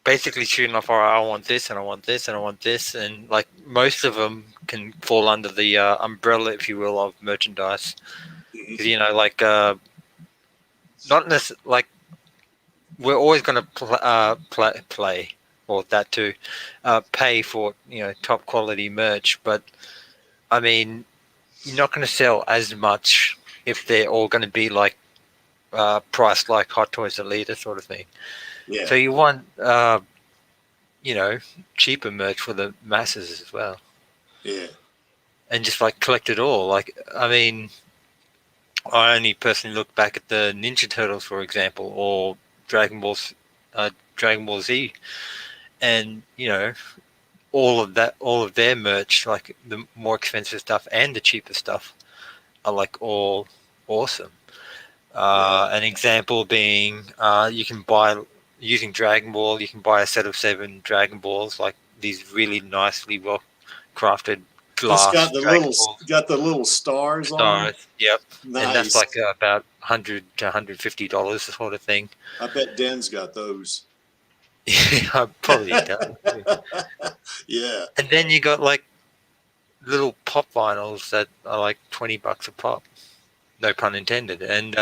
S4: basically shooting off, all right, I want this, and I want this, and I want this, and like most of them can fall under the umbrella, if you will, of merchandise. Because not necessarily like we're always going to play. Or that too, pay for top quality merch, but I mean, you're not going to sell as much if they're all going to be like priced like Hot Toys Alita sort of thing.
S1: Yeah.
S4: So you want cheaper merch for the masses as well.
S1: Yeah.
S4: And just like collect it all. Like, I mean, I only personally look back at the Ninja Turtles, for example, or Dragon Ball Z. And all of their merch, like the more expensive stuff and the cheaper stuff, are like all awesome. An example being, you can buy using Dragon Ball. You can buy a set of 7 Dragon Balls, like these really nicely well crafted glass.
S1: It's got the little stars on.
S4: Yep.
S1: Nice.
S4: And that's like about $100 to $150 sort of thing.
S1: I bet Den's got those.
S4: Yeah, probably does.
S1: Yeah.
S4: And then you got like little pop vinyls that are like $20 a pop. No pun intended. And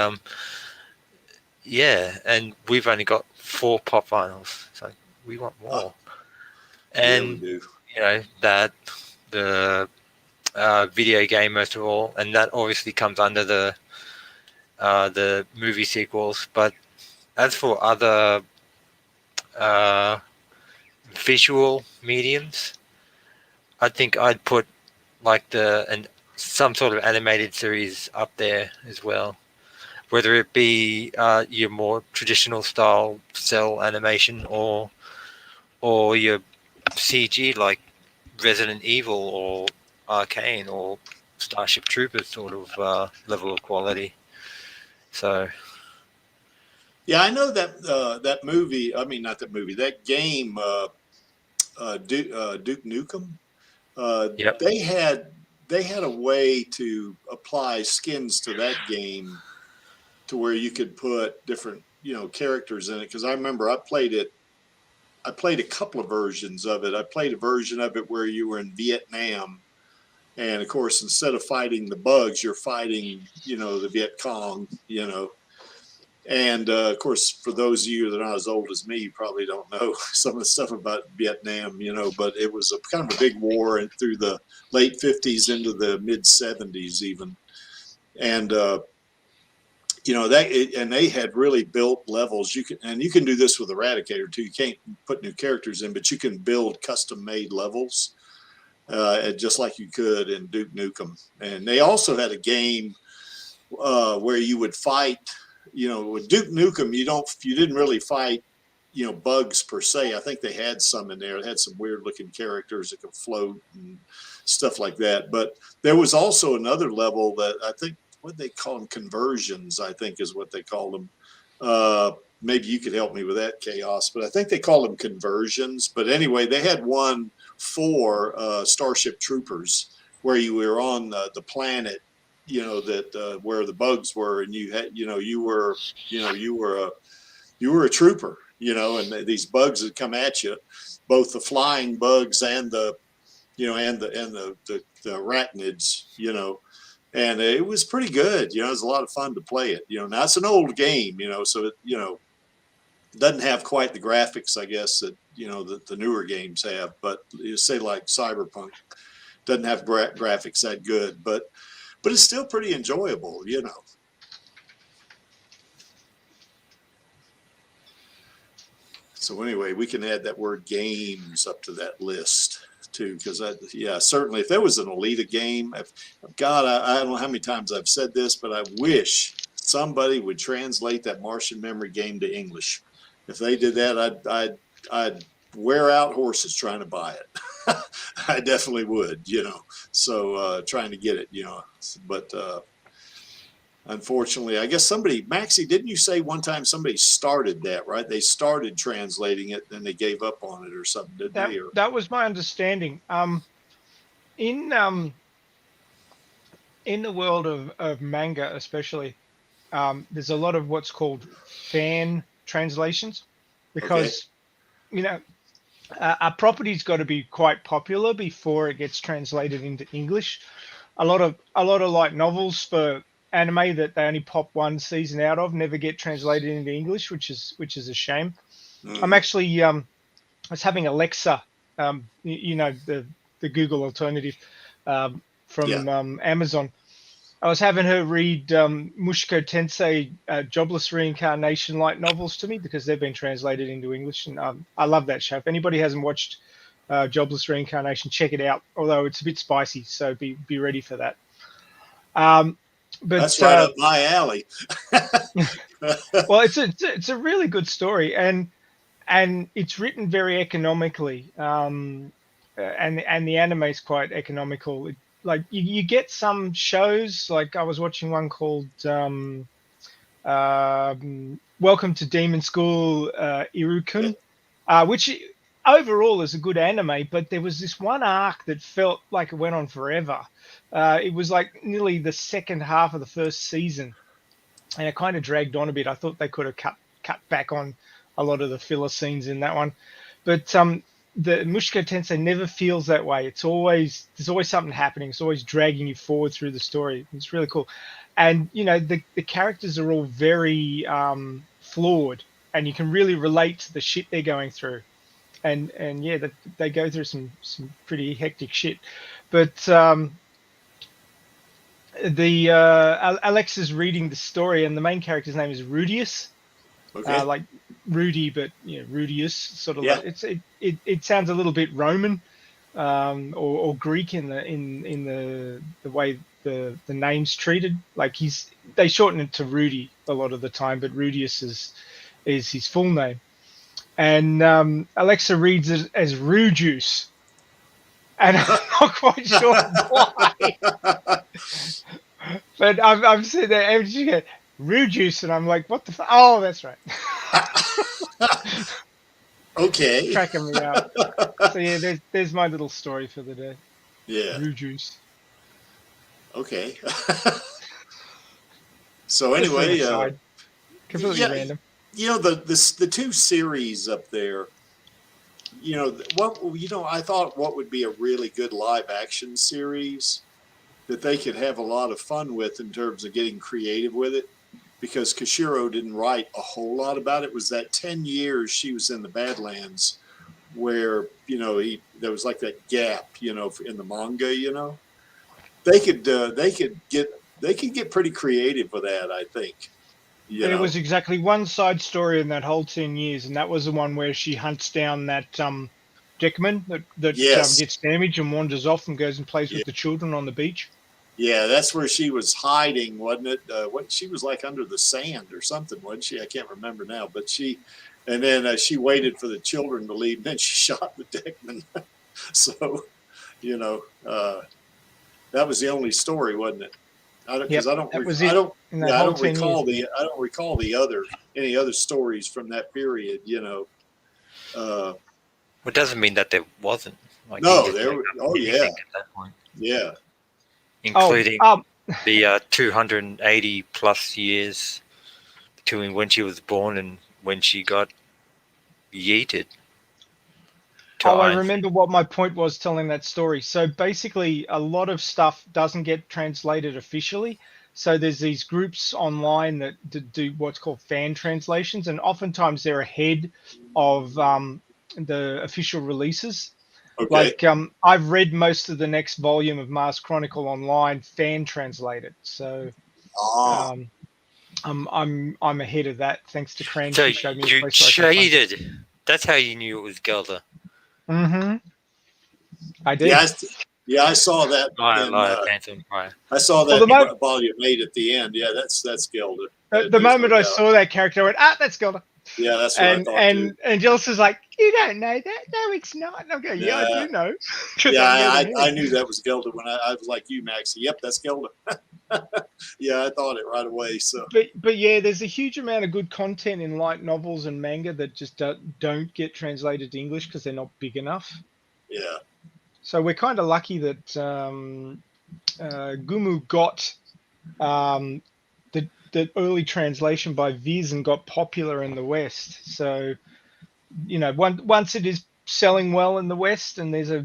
S4: and we've only got 4 pop vinyls. So we want more. And
S1: we do.
S4: That the video game most of all, and that obviously comes under the movie sequels, but as for other visual mediums, I think I'd put like some sort of animated series up there as well. Whether it be your more traditional style cell animation or your CG like Resident Evil or Arcane or Starship Troopers sort of level of quality. So
S1: yeah, I know that that movie. I mean, not that movie. That game, Duke Nukem.
S4: yep.
S1: They had a way to apply skins to that game to where you could put different characters in it. Because I remember I played it. I played a couple of versions of it. I played a version of it where you were in Vietnam, and of course, instead of fighting the bugs, you're fighting the Viet Cong. And of course, for those of you that are not as old as me, you probably don't know some of the stuff about Vietnam, but it was a kind of a big war through the late 50s into the mid 70s even. And, and they had really built levels. You can do this with Eradicator too. You can't put new characters in, but you can build custom made levels, just like you could in Duke Nukem. And they also had a game where you would fight. With Duke Nukem, you didn't really fight, bugs per se. I think they had some in there. They had some weird looking characters that could float and stuff like that. But there was also another level that I think, what they call them, conversions, I think is what they called them. Maybe you could help me with that, Chaos, but I think they call them conversions. But anyway, they had one for Starship Troopers where you were on the planet, that where the bugs were, and you had, you were a trooper, and these bugs would come at you, both the flying bugs and the arachnids, and it was pretty good. It was a lot of fun to play it. Now it's an old game, so it, doesn't have quite the graphics, I guess, that that the newer games have. But you say like Cyberpunk doesn't have graphics that good, but it's still pretty enjoyable, So anyway, we can add that word games up to that list too, because certainly if there was an Alita game, God, I don't know how many times I've said this, but I wish somebody would translate that Martian Memory game to English. If they did that, I'd wear out horses trying to buy it. I definitely would, so trying to get it, but unfortunately, I guess Maxie, didn't you say one time somebody started that, right? They started translating it, then they gave up on it or something, didn't they?
S3: That was my understanding. In the world of manga, especially, there's a lot of what's called fan translations, because a property's got to be quite popular before it gets translated into English. A lot of light novels for anime that they only pop one season out of never get translated into English, which is a shame. I'm actually I was having Alexa, the Google alternative from Amazon. I was having her read Mushko Tensei Jobless Reincarnation light novels to me because they've been translated into English, and I love that show. If anybody hasn't watched Jobless Reincarnation, check it out. Although it's a bit spicy, so be ready for that. But
S1: that's right up my alley.
S3: Well, it's a really good story, and it's written very economically, and the anime is quite economical. Like you get some shows, like I was watching one called Welcome to Demon School Irukun, which overall is a good anime, but there was this one arc that felt like it went on forever. It was like nearly the second half of the first season, and it kind of dragged on a bit. I thought they could have cut back on a lot of the filler scenes in that one, but the Mushko Tensei never feels that way. There's always something happening. It's always dragging you forward through the story. It's really cool, and the characters are all very flawed, and you can really relate to the shit they're going through, and they go through some pretty hectic shit, but Alexa's reading the story, and the main character's name is Rudius,
S1: Okay.
S3: like Rudy, but Rudius, sort of
S1: Yeah.
S3: like it sounds a little bit Roman, or Greek in the way the name's treated. Like they shorten it to Rudy a lot of the time, but Rudius is his full name. And Alexa reads it as Rujuice, and I'm not quite sure why. But I'm sitting there and she goes Rujuice, and I'm like, what the? Oh, that's right.
S1: Okay.
S3: Cracking me up. So yeah, there's my little story for the day.
S1: Yeah.
S3: Rujuice.
S1: Okay. So
S3: Just an
S1: anyway,
S3: aside. Completely
S1: yeah,
S3: random.
S1: the two series up there. I thought what would be a really good live action series that they could have a lot of fun with in terms of getting creative with it, because Koshiro didn't write a whole lot about it. Was that 10 years she was in the Badlands where, there was like that gap, in the manga, they could get pretty creative with that, I think.
S3: There was exactly one side story in that whole 10 years, and that was the one where she hunts down that Deckman that
S1: Yes.
S3: gets damaged and wanders off and goes and plays
S1: Yeah.
S3: with the children on the beach.
S1: Yeah, that's where she was hiding, wasn't it? What she was like under the sand or something, wasn't she? I can't remember now. But and then she waited for the children to leave, and then she shot the Deckman. So, that was the only story, wasn't it? Because
S3: that was it. In that whole 10 years.
S1: I don't recall any other stories from that period.
S4: Well, it doesn't mean that there wasn't. Like,
S1: No, there. Oh yeah.
S4: At that point.
S1: Yeah.
S4: Including the 280 plus years between when she was born and when she got yeeted.
S3: I remember what my point was telling that story. So basically, a lot of stuff doesn't get translated officially. So there's these groups online that do what's called fan translations, and oftentimes they're ahead of the official releases.
S1: Okay.
S3: Like I've read most of the next volume of Mars Chronicle online, fan translated. So I'm ahead of that thanks to Cran.
S4: So
S3: she showed me
S4: you cheated. That's how you knew it was Gelder.
S3: Mm-hmm. I did.
S1: Yeah, I saw that. I saw that volume 8 at the end. Yeah, that's Gelder.
S3: The moment I saw that character, I went, that's Gelder.
S1: Yeah, that's what I thought
S3: too. And Gillis is like, you don't know that? No, it's not. And I'm going, yeah, I do know.
S1: Yeah, I knew that was Gelder when I was like you, Maxie. Yep, that's Gelder. Yeah, I thought it right away. So,
S3: but yeah, there's a huge amount of good content in light novels and manga that just don't get translated to English because they're not big enough.
S1: Yeah.
S3: So we're kind of lucky that Gumu got the early translation by Viz and got popular in the West. So, once it is selling well in the West and there's a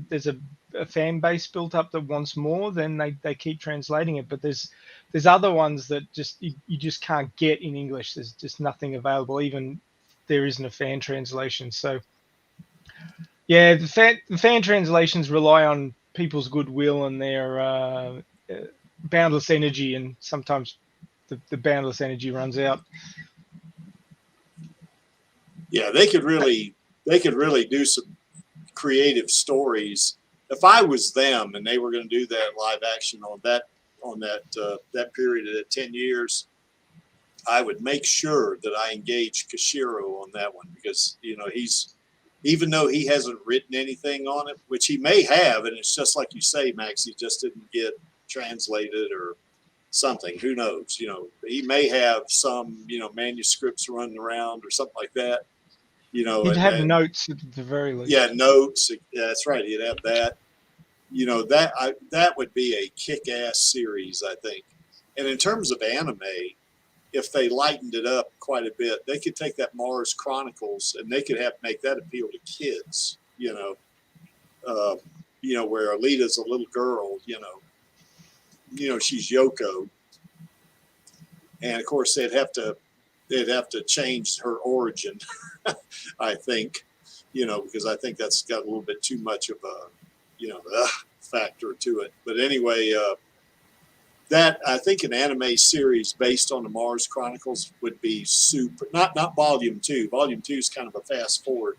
S3: fan base built up that wants more, then they keep translating it. But there's other ones that you just can't get in English. There's just nothing available. Even there isn't a fan translation. So yeah, the fan translations rely on people's goodwill and their boundless energy, and sometimes the boundless energy runs out.
S1: Yeah, they could really do some creative stories. If I was them and they were going to do that live action on that period of 10 years, I would make sure that I engage Koshiro on that one, because he's, even though he hasn't written anything on it, which he may have, and it's just like you say, Max, he just didn't get translated or something. Who knows? He may have some manuscripts running around or something like that. He'd
S3: have notes at the very least.
S1: Yeah, notes. Yeah, that's right. He'd have that. That would be a kick-ass series, I think. And in terms of anime, if they lightened it up quite a bit, they could take that Mars Chronicles and they could make that appeal to kids. Where Alita's a little girl. She's Yoko, and of course they'd have to change her origin. I think, because I think that's got a little bit too much of a, factor to it. But anyway, that I think an anime series based on the Mars Chronicles would be super. Not Volume 2. Volume 2 is kind of a fast forward,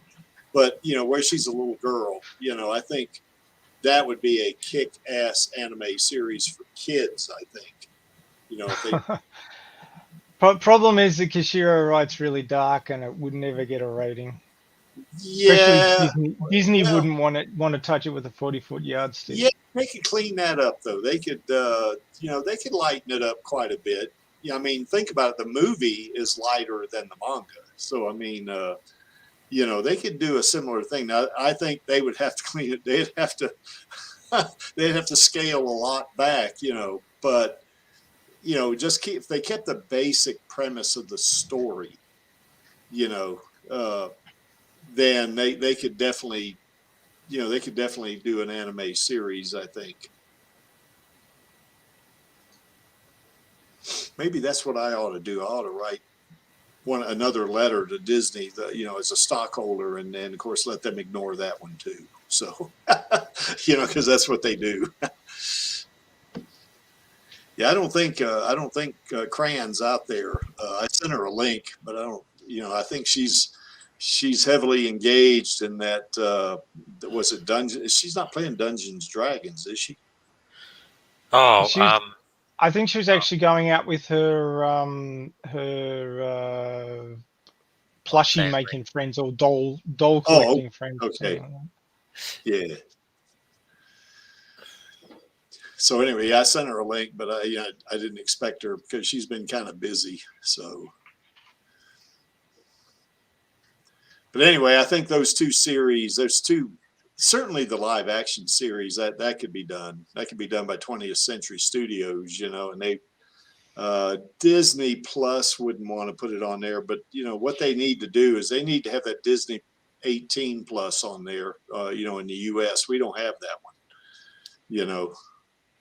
S1: but where she's a little girl. I think that would be a kick-ass anime series for kids. I think. If they.
S3: Problem is that Kishiro writes really dark, and it would never get a rating. Especially
S1: Yeah.
S3: Disney wouldn't want to touch it with a 40-foot yardstick.
S1: Yeah, they could clean that up though. They could, they could lighten it up quite a bit. Yeah, I mean, think about it. The movie is lighter than the manga, so I mean, they could do a similar thing. Now, I think they would have to clean it. They'd have to, they'd have to scale a lot back, But just if they kept the basic premise of the story, then they could definitely. They could definitely do an anime series, I think. Maybe that's what I ought to do. I ought to write another letter to Disney, as a stockholder, and of course let them ignore that one too. So, because that's what they do. Yeah, I don't think Cran's out there. I sent her a link, but I don't. I think she's heavily engaged in that. Was it Dungeons? She's not playing Dungeons Dragons, is she?
S4: Oh,
S3: I think she was actually going out with her plushie making friends or doll collecting friends.
S1: Okay.
S3: Like
S1: yeah. So anyway, I sent her a link, but I didn't expect her because she's been kind of busy. So. But anyway, I think those two series, certainly the live action series that could be done. That could be done by 20th Century Studios, and they Disney Plus wouldn't want to put it on there, but what they need to do is they need to have that Disney 18 Plus on there. In the US, we don't have that one.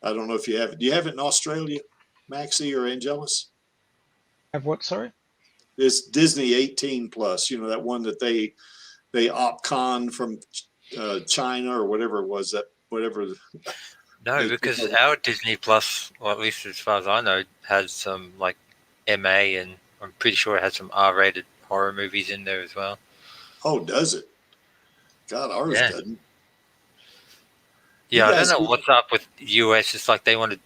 S1: I don't know if you have it. Do you have it in Australia, Maxie or Angelus?
S3: Have what? Sorry.
S1: It's Disney 18 Plus, that one that they op-con from China or whatever it was,
S4: No, because our Disney Plus, or at least as far as I know, has some like MA, and I'm pretty sure it has some R-rated horror movies in there as well.
S1: Oh, does it? God, ours doesn't.
S4: Yeah, I don't know what's up with US. It's like they want to.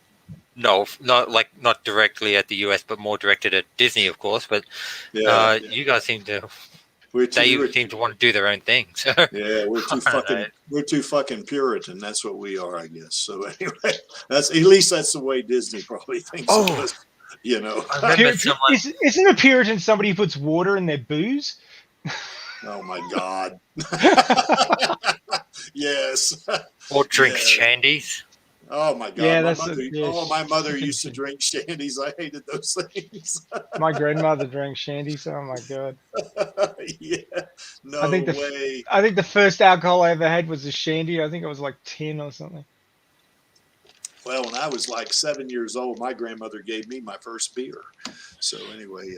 S4: No, not directly at the US, but more directed at Disney, of course. But you guys seem to seem to want to do their own thing. So
S1: yeah, we're too fucking Puritan. That's what we are, I guess. So anyway, that's the way Disney probably thinks of us.
S3: Isn't a Puritan somebody who puts water in their booze?
S1: Oh my God. Yes.
S4: Or drinks shandies.
S1: Oh my God!
S3: Yeah,
S1: my mother used to drink shandies. I hated those things.
S3: My grandmother drank shandies. Oh my God!
S1: Yeah, no way.
S3: I think the first alcohol I ever had was a shandy. I think I was like 10 or something.
S1: Well, when I was like 7 years old, my grandmother gave me my first beer. So anyway,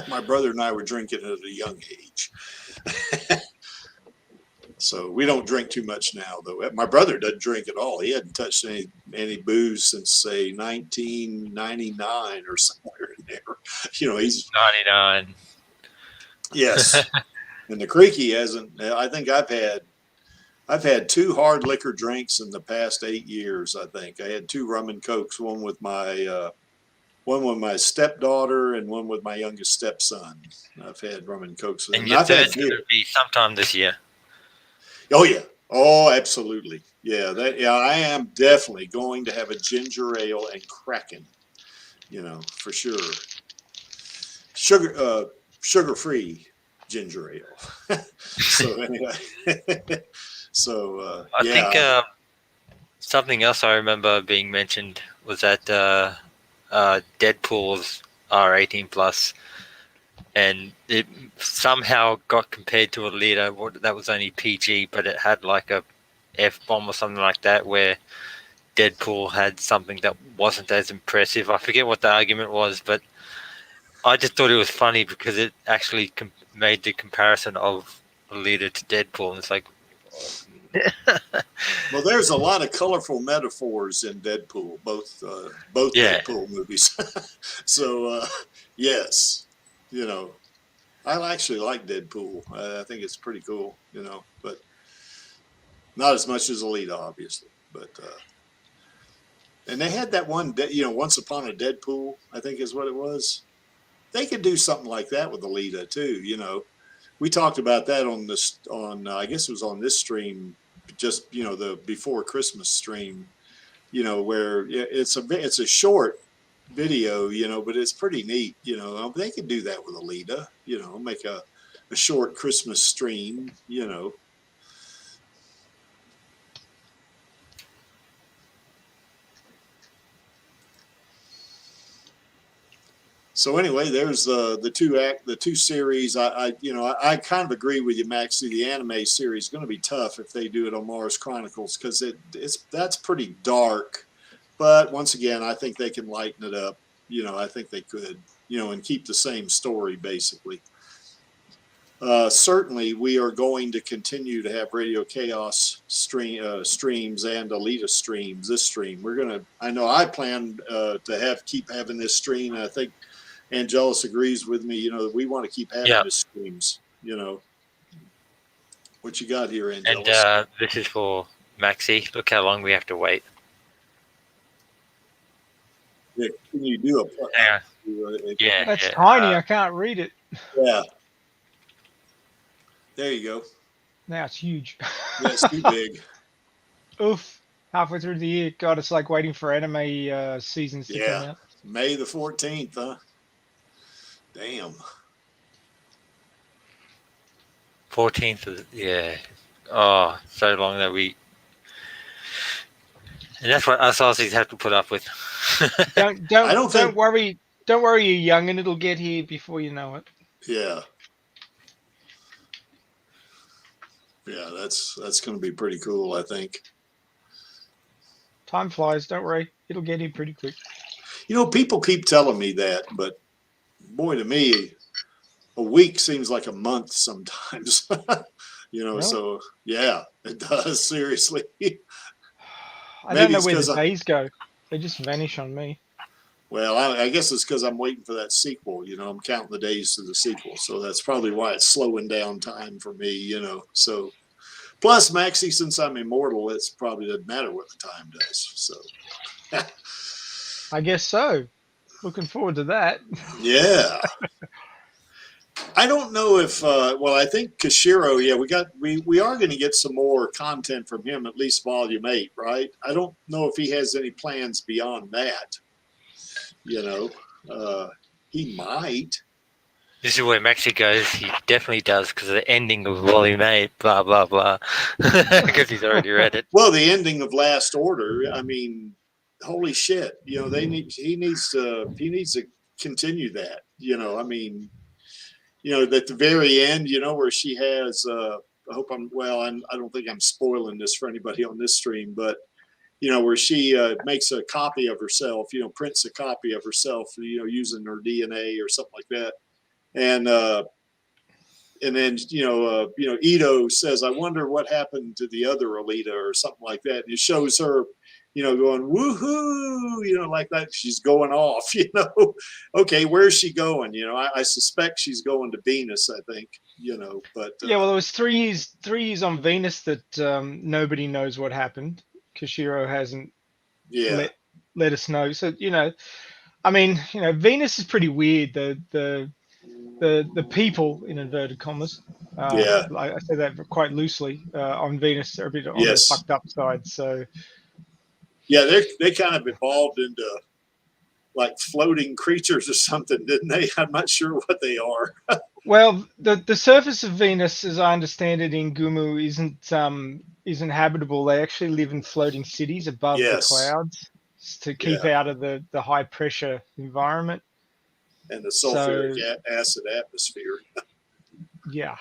S1: my brother and I were drinking at a young age. So we don't drink too much now, though. My brother doesn't drink at all. He hadn't touched any booze since, say, 1999 or somewhere in there. He's
S4: 99.
S1: Yes, and the Creaky hasn't. I think I've had 2 hard liquor drinks in the past 8 years. I think I had 2 rum and cokes, one with my stepdaughter and one with my youngest stepson. I've had rum and cokes.
S4: And your third's going to be sometime this year.
S1: Oh yeah. Oh, absolutely. Yeah. I am definitely going to have a ginger ale and Kraken. For sure. Sugar-free ginger ale. So anyway.
S4: I think something else I remember being mentioned was that Deadpool's R18 Plus. And it somehow got compared to Alita. That was only PG, but it had like a F-bomb or something like that, where Deadpool had something that wasn't as impressive. I forget what the argument was, but I just thought it was funny because it actually made the comparison of Alita to Deadpool. And it's like,
S1: Well, there's a lot of colorful metaphors in Deadpool, both
S4: Yeah.
S1: Deadpool movies. So yes, you know, I actually like Deadpool. I think it's pretty cool, you know, but not as much as Alita, obviously. But and they had that one, you know, Once Upon a Deadpool, I think is what it was. They could do something like that with Alita too, you know. We talked about that on this I guess it was on this stream, just you know the before Christmas stream, you know, where it's a short video, you know, but it's pretty neat, you know. They could do that with Alita, you know, make a short Christmas stream, you know. So anyway, there's the two series. I kind of agree with you, Maxie. The anime series is going to be tough if they do it on Mars Chronicles because that's pretty dark. But once again, I think they can lighten it up. You know, I think they could. You know, and keep the same story basically. Certainly, we are going to continue to have Radio Chaos streams and Alita streams. This stream, we're gonna. I know I plan to keep having this stream. And I think Angelus agrees with me. You know, we want to keep having these streams. You know, what you got here, Angelus?
S4: And this is for Maxi. Look how long we have to wait.
S1: Yeah, can you do a?
S4: Yeah,
S3: that's tiny. I can't read it.
S1: Yeah. There you go.
S3: Now it's huge.
S1: Yeah, it's too big.
S3: Oof. Halfway through the year. God, it's like waiting for anime seasons to come out.
S1: May the 14th, huh? Damn.
S4: 14th, yeah. Oh, so long that we... And that's what us Aussies have to put up with.
S3: Don't worry. Don't worry, you're young, and it'll get here before you know it.
S1: Yeah. Yeah, that's going to be pretty cool, I think.
S3: Time flies. Don't worry. It'll get here pretty quick.
S1: You know, people keep telling me that, but boy, to me, a week seems like a month sometimes. You know, really? So yeah, it does, seriously.
S3: I don't know where the days go. They just vanish on me.
S1: Well, I guess it's because I'm waiting for that sequel. You know, I'm counting the days to the sequel. So that's probably why it's slowing down time for me, you know. So plus, Maxie, since I'm immortal, it probably doesn't matter what the time does. So
S3: I guess so. Looking forward to that.
S1: Yeah. I don't know if I think Kashiro, we are going to get some more content from him, at least volume 8, right? I don't know if he has any plans beyond that. You know, he might.
S4: This is where Maxi goes. He definitely does because of the ending of Volume 8, blah, blah, blah. Because he's already read it.
S1: Well, the ending of Last Order, I mean, holy shit. You know, he needs to continue that. You know, I mean, you know, at the very end, you know, where she has, I don't think I'm spoiling this for anybody on this stream, but, you know, where she makes a copy of herself, you know, prints a copy of herself, you know, using her DNA or something like that. And then, you know, Ito says, I wonder what happened to the other Alita or something like that. And it shows her, you know, going, woohoo, you know, like that. She's going off, you know. Okay, where's she going? You know, I suspect she's going to Venus, I think, you know, but.
S3: Yeah, well, it was 3 years on Venus that nobody knows what happened. Kashiro hasn't let us know. So, you know, I mean, you know, Venus is pretty weird. The people, in inverted commas, I say that quite loosely, on Venus are a bit on the fucked up side. So
S1: yeah, they kind of evolved into like floating creatures or something, didn't they? I'm not sure what they are.
S3: Well, the surface of Venus, as I understand it, in Gumu isn't habitable. They actually live in floating cities above the clouds to keep out of the high pressure environment
S1: and the sulfuric acid atmosphere.
S3: Yeah.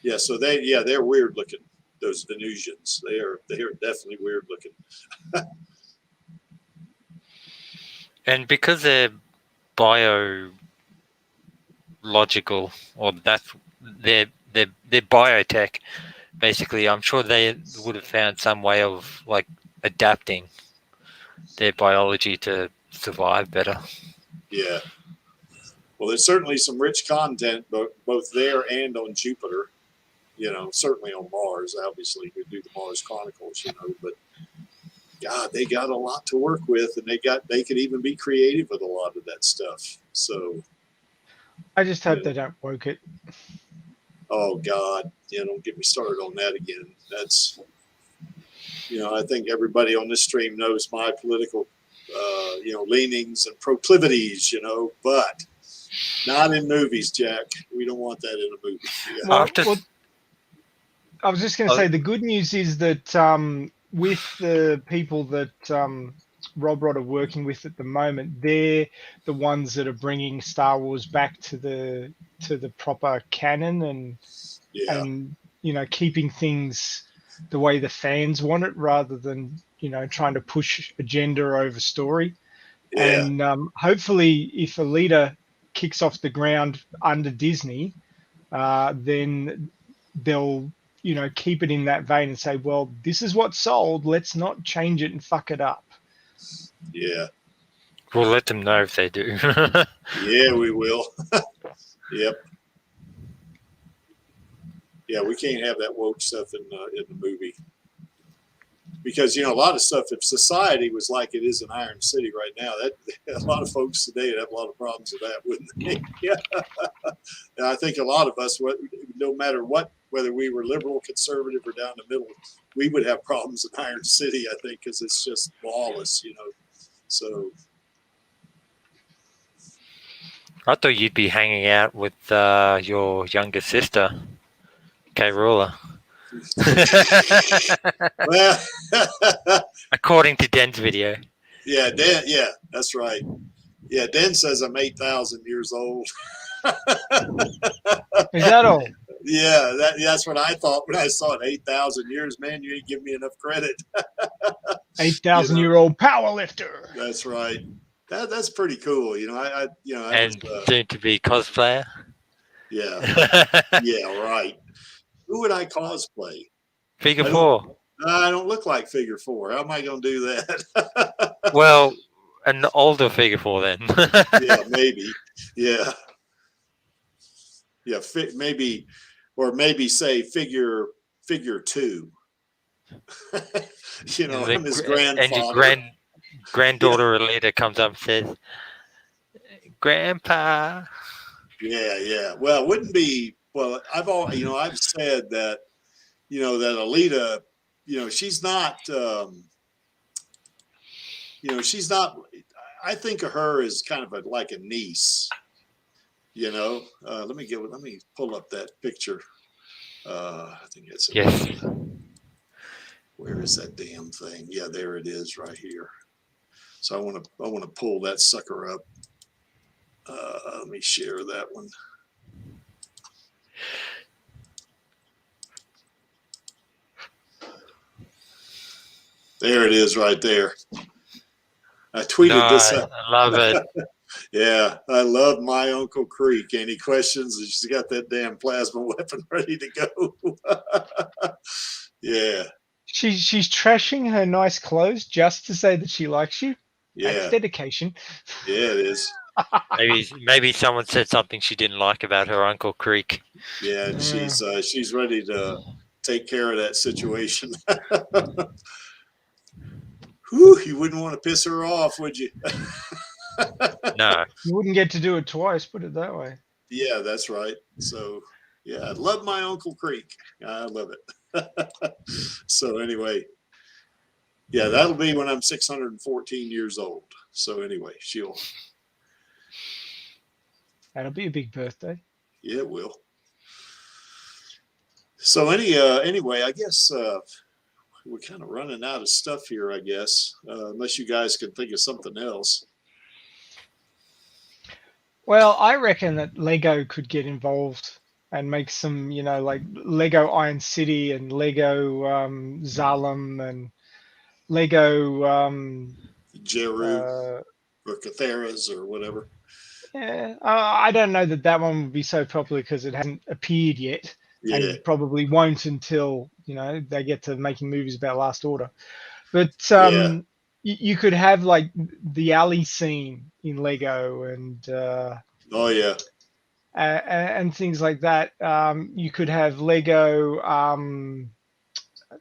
S1: Yeah, so they're weird looking. Those Venusians, they are definitely weird looking.
S4: And because they're biological, or that's their they're biotech. Basically, I'm sure they would have found some way of like adapting their biology to survive better.
S1: Yeah. Well, there's certainly some rich content both there and on Jupiter. You know, certainly on Mars. Obviously, we do the Mars Chronicles. You know, but God, they got a lot to work with, and they could even be creative with a lot of that stuff. So,
S3: I just hope they don't woke it.
S1: oh God, don't get me started on that again. That's, I think everybody on this stream knows my political, leanings and proclivities. But not in movies, Jack. We don't want that in a movie. Yeah.
S3: Well, I was just going to say the good news is that with the people that Rob Rod are working with at the moment, they're the ones that are bringing Star Wars back to the proper canon and keeping things the way the fans want it, rather than trying to push agenda over story.
S1: Yeah.
S3: And hopefully, if Alita kicks off the ground under Disney, then they'll keep it in that vein and say, well, this is what sold, let's not change it and fuck it up.
S1: Yeah.
S4: We'll let them know if they do.
S1: Yeah, we will. Yep. Yeah, we can't have that woke stuff in the movie. Because, a lot of stuff, if society was like it is in Iron City right now, that a lot of folks today would have a lot of problems with that, wouldn't they? Yeah. And I think a lot of us, no matter what, whether we were liberal, conservative, or down the middle, we would have problems in Iron City, I think, because it's just lawless, So.
S4: I thought you'd be hanging out with your younger sister, Kay Ruler.
S1: Well,
S4: according to Den's video.
S1: Yeah, Dan. Yeah, that's right. Yeah, Dan says I'm 8,000 years old.
S3: Is that all?
S1: Yeah, that's what I thought when I saw it. 8,000 years, man. You ain't giving me enough credit.
S3: 8,000-year-old power lifter.
S1: That's right. That's pretty cool.
S4: And soon to be cosplayer.
S1: Yeah. Yeah. Right. Who would I cosplay?
S4: Figure 4.
S1: I don't look like Figure 4. How am I going to do that?
S4: Well, an older Figure 4 then.
S1: Yeah, maybe. Yeah. Yeah, maybe, or maybe say Figure 2. I'm his grandfather.
S4: And your granddaughter Alita comes up and says, "Grandpa."
S1: Yeah. Well, it wouldn't be. Well, I've said that, that Alita, she's not, she's not. I think of her as kind of like a niece. Let me pull up that picture. I think it's.
S4: Yes.
S1: Where is that damn thing? Yeah, there it is, right here. So I want to pull that sucker up. Let me share that one. There it is, right there. I tweeted this.
S4: I love it.
S1: Yeah, I love my Uncle Creek. Any questions? She's got that damn plasma weapon ready to go. Yeah.
S3: She's trashing her nice clothes just to say that she likes you.
S1: Yeah.
S3: That's dedication.
S1: Yeah, it is.
S4: Maybe someone said something she didn't like about her Uncle Creek.
S1: Yeah, and she's ready to take care of that situation. Whew, you wouldn't want to piss her off, would you?
S4: No.
S3: You wouldn't get to do it twice, put it that way.
S1: Yeah, that's right. So, yeah, I love my Uncle Creek. I love it. So anyway, yeah, that'll be when I'm 614 years old. So anyway,
S3: That'll be a big birthday.
S1: Yeah, it will. So anyway, I guess we're kind of running out of stuff here, I guess, unless you guys can think of something else.
S3: Well, I reckon that Lego could get involved and make some, like Lego Iron City and Lego Zalem and Lego
S1: Jeru or Catheras or whatever.
S3: Yeah, I don't know that one would be so popular because it hasn't appeared yet.
S1: Yeah.
S3: and probably won't until they get to making movies about Last Order. But
S1: Yeah.
S3: you could have like the alley scene in Lego and
S1: Oh yeah.
S3: and things like that. You could have Lego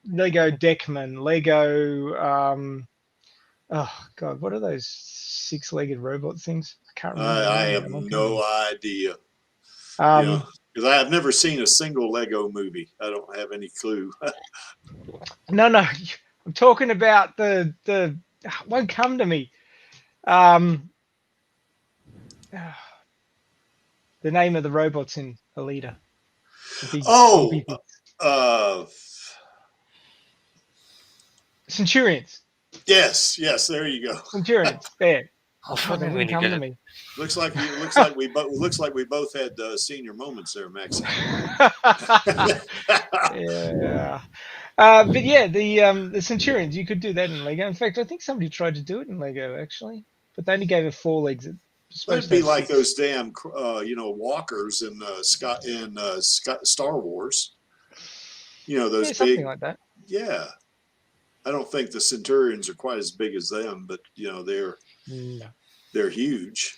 S3: Deckman, Lego. Oh God, what are those six-legged robot things? I can't remember the
S1: I
S3: name.
S1: have
S3: I'm not
S1: no
S3: gonna-
S1: idea.
S3: Um,
S1: Because I have never seen a single Lego movie. I don't have any clue.
S3: no, I'm talking about the won't come to me. The name of the robots in Alita. The big
S1: Oh,
S3: bumpy things.
S1: uh,
S3: Centurions.
S1: yes, there you go.
S3: Centurions. There.
S4: I was
S3: God, they
S4: wondering when
S3: wouldn't
S4: you
S3: come
S4: get
S3: to
S4: it.
S3: me.
S1: Looks like we both had senior moments there, Maxie.
S3: Yeah. But yeah, the Centurions, you could do that in Lego. In fact, I think somebody tried to do it in Lego actually, but they only gave it 4 legs. It's supposed
S1: That'd
S3: to
S1: be
S3: have
S1: like
S3: 6.
S1: those damn, walkers in Star Wars. Those
S3: Yeah, something
S1: big.
S3: like that.
S1: Yeah, I don't think the Centurions are quite as big as them, but
S3: No.
S1: they're huge.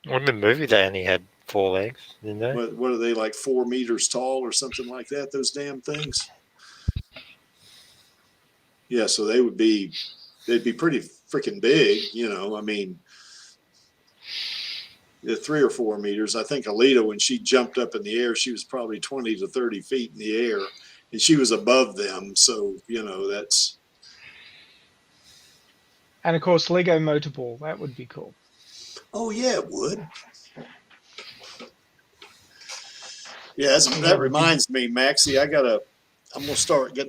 S4: Well, in the movie, they only had 4 legs, didn't they?
S1: What are they, like 4 meters tall or something like that? Those damn things. Yeah, so they'd be pretty freaking big. I mean, they're 3 or 4 meters. I think Alita, when she jumped up in the air, she was probably 20 to 30 feet in the air, and she was above them. So that's.
S3: And of course, Lego Motorball. That would be cool.
S1: Oh yeah, it would. Yeah, that reminds me, Maxie. I'm gonna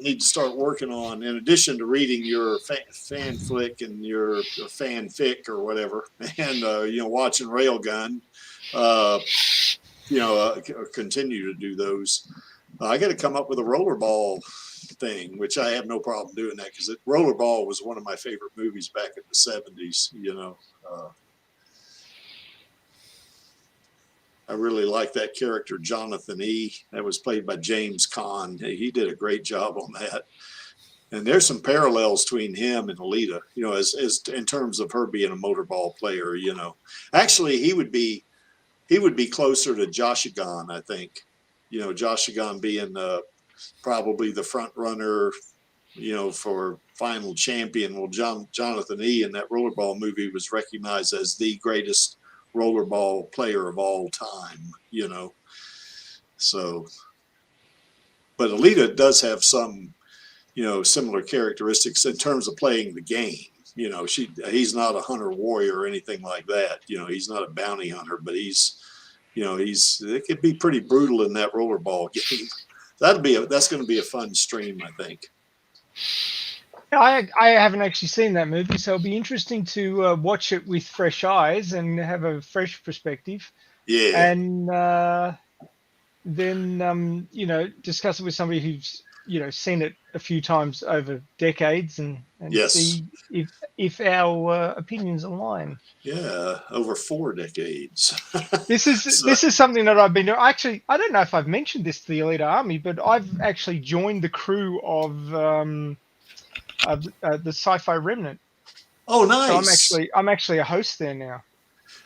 S1: need to start working on, in addition to reading your fan flick and your fanfic or whatever, and watching Railgun, continue to do those. I got to come up with a rollerball thing, which I have no problem doing that, because rollerball was one of my favorite movies back in the 70s. I really like that character, Jonathan E. That was played by James Caan. He did a great job on that. And there's some parallels between him and Alita, as in terms of her being a motorball player. Actually, he would be closer to Joshigan, I think. Joshigan being probably the front runner, for final champion. Well, Jonathan E. in that rollerball movie was recognized as the greatest rollerball player of all time. So, but Alita does have some, similar characteristics in terms of playing the game. He's not a hunter warrior or anything like that. He's not a bounty hunter, but it could be pretty brutal in that rollerball game. That's going to be a fun stream, I think.
S3: I haven't actually seen that movie, so it'll be interesting to watch it with fresh eyes and have a fresh perspective.
S1: Yeah.
S3: And then discuss it with somebody who's seen it a few times over decades, and
S1: Yes.
S3: see if our opinions align.
S1: Yeah, over 4 decades.
S3: This is something that I've been doing. Actually, I don't know if I've mentioned this to the Elite Army, but I've actually joined the crew of the Sci-Fi Remnant.
S1: Oh, nice.
S3: So I'm actually a host there now.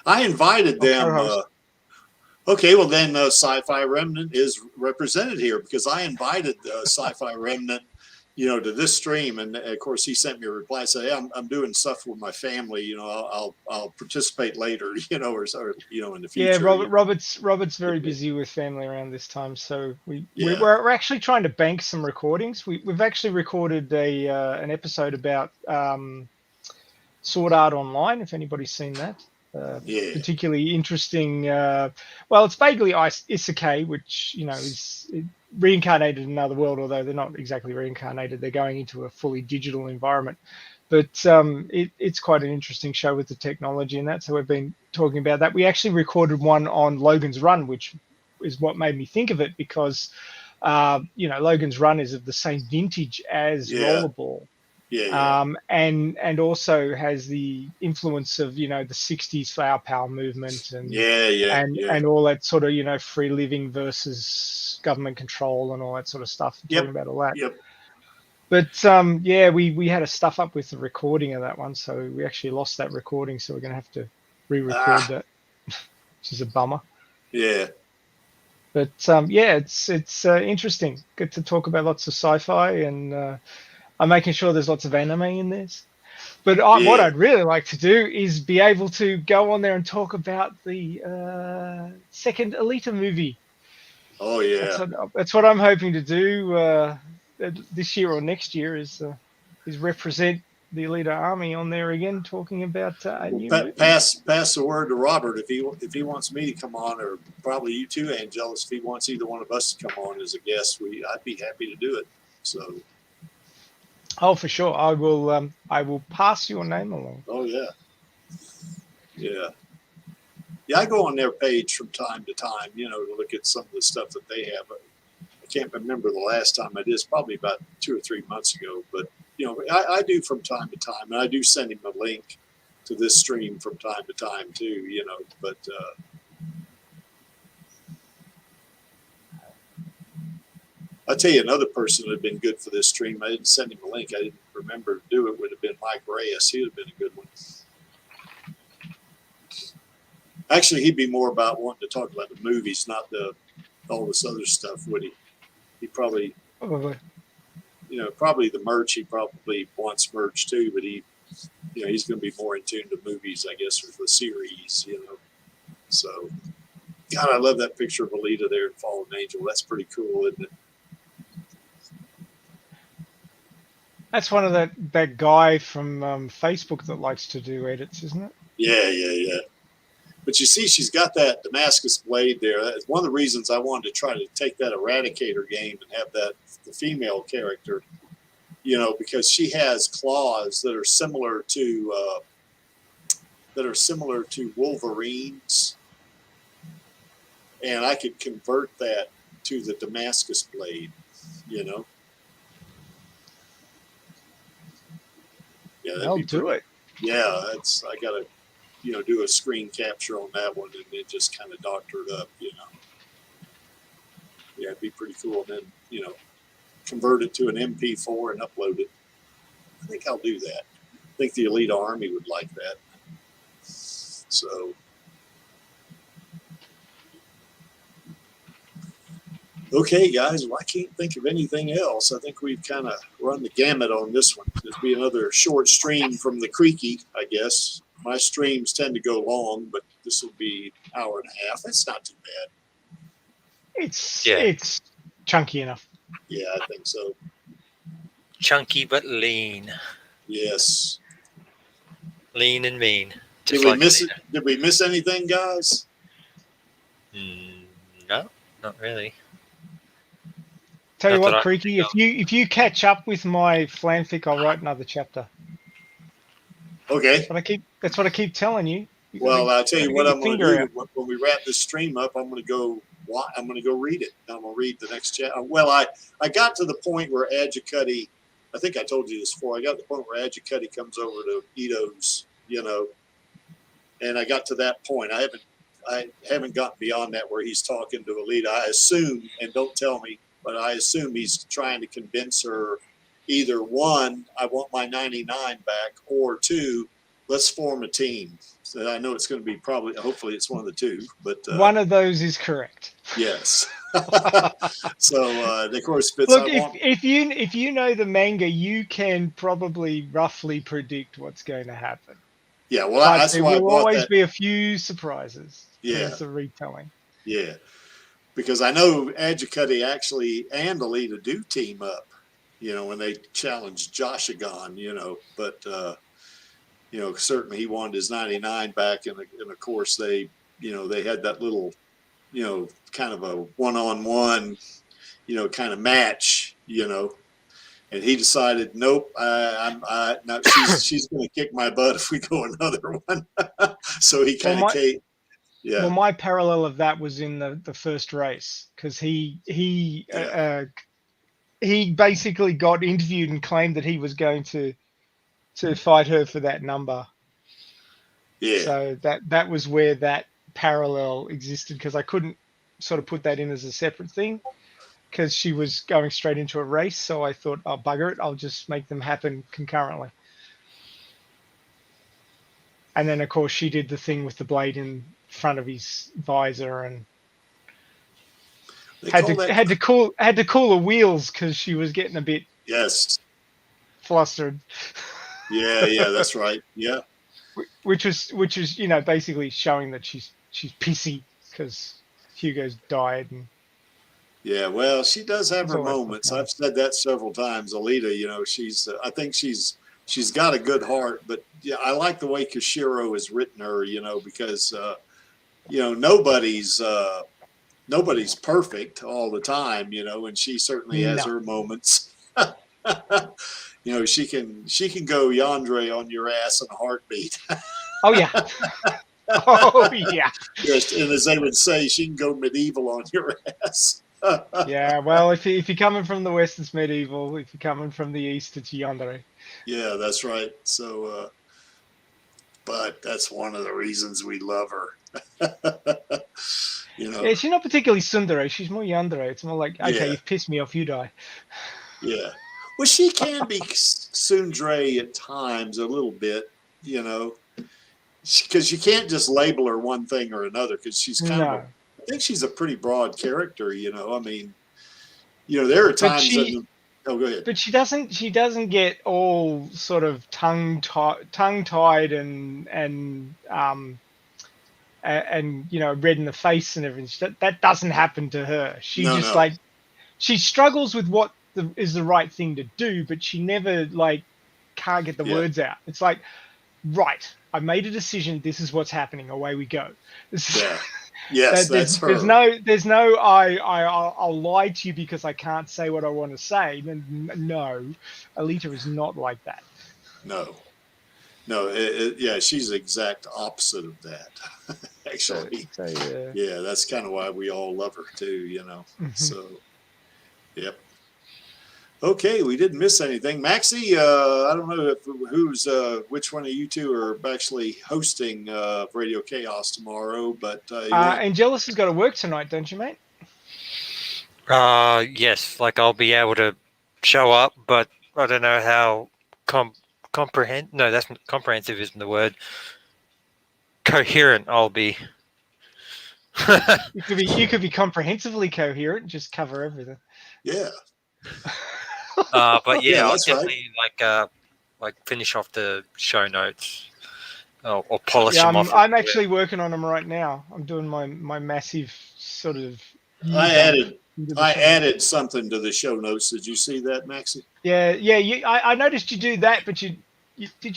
S1: I invited them.
S3: Co-host.
S1: Okay, well then Sci-Fi Remnant is represented here, because I invited Sci-Fi Remnant, to this stream, and of course he sent me a reply saying, "Hey, I'm doing stuff with my family. I'll participate later, or in the future."
S3: Yeah, Robert's very busy with family around this time, so we're actually trying to bank some recordings. We've actually recorded an episode about Sword Art Online, if anybody's seen that. Particularly interesting. Well, it's vaguely isekai, which is reincarnated in another world, although they're not exactly reincarnated. They're going into a fully digital environment. But it's quite an interesting show with the technology and that. So we've been talking about that. We actually recorded one on Logan's Run, which is what made me think of it, because Logan's Run is of the same vintage as Rollerball.
S1: Yeah.
S3: And also has the influence of, the 60s flower power movement and all that sort of, free living versus government control and all that sort of stuff. Talking about all that.
S1: Yep.
S3: But we had a stuff up with the recording of that one, so we actually lost that recording, so we're gonna have to re-record that, which is a bummer.
S1: Yeah.
S3: But it's interesting. Good to talk about lots of sci-fi, and I'm making sure there's lots of anime in this. But what I'd really like to do is be able to go on there and talk about the second Alita movie.
S1: Oh yeah.
S3: That's what I'm hoping to do this year or next year is represent the Alita Army on there again, talking about a new movie.
S1: Pass the word to Robert if he wants me to come on, or probably you too, Angelus, if he wants either one of us to come on as a guest. I'd be happy to do it. So.
S3: Oh, for sure. I will pass your name along.
S1: Oh yeah. Yeah. Yeah, I go on their page from time to time, to look at some of the stuff that they have. I can't remember the last time I did. It's probably about 2 or 3 months ago. But, I do from time to time. And I do send him a link to this stream from time to time, too, But I'll tell you another person that had been good for this stream. I didn't send him a link. I didn't remember to do it. Would have been Mike Reyes. He would have been a good one. Actually, he'd be more about wanting to talk about the movies, not all this other stuff, would he? He probably, probably the merch. He probably wants merch too, but he's going to be more in tune to movies, I guess, or the series, So, God, I love that picture of Alita there in Fallen Angel. That's pretty cool, isn't it?
S3: That's one of that guy from Facebook that likes to do edits, isn't it?
S1: Yeah. But you see, she's got that Damascus blade there. That's one of the reasons I wanted to try to take that Eradicator game and have the female character, because she has claws that are similar to Wolverine's, and I could convert that to the Damascus blade, Yeah,
S3: I'll do it.
S1: Yeah, I gotta. Do a screen capture on that one and then just kind of doctor it up, Yeah, it'd be pretty cool. And then, convert it to an MP4 and upload it. I think I'll do that. I think the Alita Army would like that. So, okay, guys, well, I can't think of anything else. I think we've kind of run the gamut on this one. There'll be another short stream from the Creaky, I guess. My streams tend to go long, but this will be an hour and a half. That's not too bad.
S3: It's chunky enough.
S1: Yeah, I think so.
S4: Chunky but lean.
S1: Yes.
S4: Lean and mean.
S1: Did we miss it? Did we miss anything, guys?
S4: No, not really.
S3: Tell you what, Creaky, if you catch up with my fanfic, I'll write another chapter.
S1: Okay.
S3: That's what I keep telling you.
S1: Well, I'll tell you what I'm going to do when we wrap this stream up. I'm going to go read it. I'm going to read the next chapter. Well, I got to the point where Adjicutty, I think I told you this before. I got to the point where Adjicutty comes over to Ito's, and I got to that point. I haven't gotten beyond that where he's talking to Alita. I assume, and don't tell me, but I assume he's trying to convince her. Either one, I want my 99 back, or two, let's form a team. So I know it's going to be hopefully it's one of the two, but
S3: one of those is correct.
S1: Yes. So of course,
S3: look, if you know the manga, you can probably roughly predict what's going to happen.
S1: Yeah, well, that's why
S3: there will always be a few surprises.
S1: Yeah,
S3: it's a retelling.
S1: Yeah, because I know Adjicutty actually and Alita do team up. When they challenged Joshagon, but, certainly he wanted his 99 back. And of course they had that little, kind of a one-on-one, kind of match, and he decided, nope, no, she's going to kick my butt if we go another one. So he kind of came. Yeah.
S3: Well, my parallel of that was in the first race, because he basically got interviewed and claimed that he was going to to fight her for that number.
S1: Yeah.
S3: So that was where that parallel existed, because I couldn't sort of put that in as a separate thing because she was going straight into a race. So I thought, oh, bugger it, I'll just make them happen concurrently. And then, of course, she did the thing with the blade in front of his visor and had to cool the wheels because she was getting a bit flustered.
S1: Yeah, that's right. Yeah.
S3: Which was basically showing that she's pissy because Hugo's died. And
S1: yeah, well, she does have her moments. I've said that several times. Alita, she's I think she's got a good heart, but yeah, I like the way Koshiro has written her, because nobody's perfect all the time, and she certainly has her moments. She can go yandere on your ass in a heartbeat.
S3: Oh yeah. Oh yeah.
S1: Yes, and as they would say, she can go medieval on your ass.
S3: Yeah, well, if you're coming from the west, it's medieval. If you're coming from the east, it's yandere.
S1: Yeah, that's right. So, but that's one of the reasons we love her.
S3: Yeah, she's not particularly tsundere. She's more yandere. It's more like, okay, you've pissed me off, you die.
S1: Yeah. Well, she can be tsundere at times a little bit, because you can't just label her one thing or another, because she's I think she's a pretty broad character, I mean, there are times oh, go ahead.
S3: But she doesn't get all sort of tongue tied and red in the face and everything. That doesn't happen to her. She she struggles with what is the right thing to do, but she never can't get the words out. It's like, right, I made a decision. This is what's happening. Away we go.
S1: Yeah. Yes, that's her.
S3: There's no I'll lie to you because I can't say what I want to say. No, Alita is not like that.
S1: No, she's the exact opposite of that. Actually, yeah, that's kind of why we all love her too.
S3: Mm-hmm.
S1: So, yep. Okay, we didn't miss anything. Maxie, I don't know which one of you two are actually hosting Radio Chaos tomorrow, but
S3: Angelus has got to work tonight, don't you, mate?
S4: Yes, I'll be able to show up, but I don't know how No, that's not, comprehensive isn't the word. Coherent I'll be.
S3: You could be comprehensively coherent, just cover everything.
S1: Yeah.
S4: But yeah, I'll definitely finish off the show notes or polish them off.
S3: I'm actually working on them right now. I'm doing my massive sort of.
S1: I added something to the show notes. Did you see that, Maxie?
S3: Yeah. I noticed you do that, but did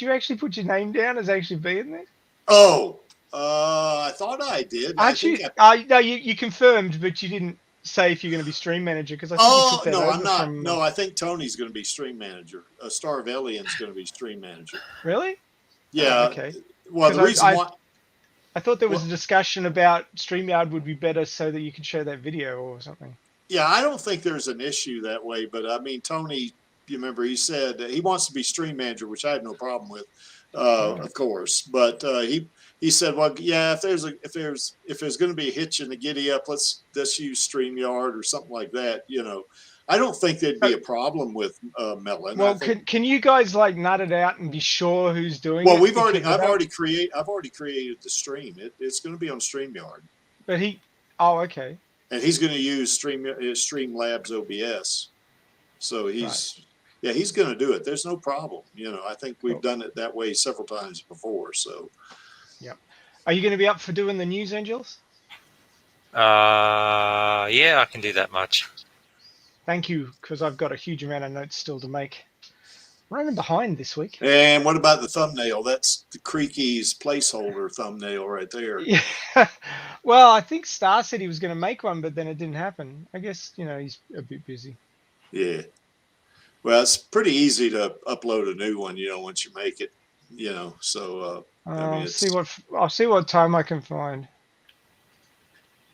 S3: you actually put your name down as actually being there?
S1: Oh, I thought I did.
S3: No, you confirmed, but you didn't say if you're going to be stream manager, because I think you took that over.
S1: I'm not. No, I think Tony's going to be stream manager. Star of Alien's going to be stream manager.
S3: Really?
S1: Yeah.
S3: Oh, okay.
S1: Well, the reason why
S3: I thought there was a discussion about StreamYard would be better so that you could show that video or something.
S1: Yeah, I don't think there's an issue that way, but I mean, Tony, you remember he said he wants to be stream manager, which I had no problem with, of course. But he said, well, yeah, if there's going to be a hitch in the giddy up, let's use StreamYard or something like that. I don't think there'd be a problem with Melon.
S3: Well, can you guys nut it out and be sure who's doing it?
S1: Well, I've already created the stream. It's going to be on StreamYard.
S3: But okay.
S1: And he's going to use Streamlabs OBS. So he's going to do it. There's no problem. I think we've done it that way several times before. So.
S3: Yeah. Are you going to be up for doing the news, Angels?
S4: Yeah, I can do that much.
S3: Thank you, because I've got a huge amount of notes still to make. Running behind this week.
S1: And what about the thumbnail? That's the Creaky's placeholder thumbnail right there.
S3: Yeah. Well, I think Star said he was going to make one, but then it didn't happen. I guess, he's a bit busy.
S1: Yeah. Well, it's pretty easy to upload a new one, once you make it, so
S3: I'll see what time I can find.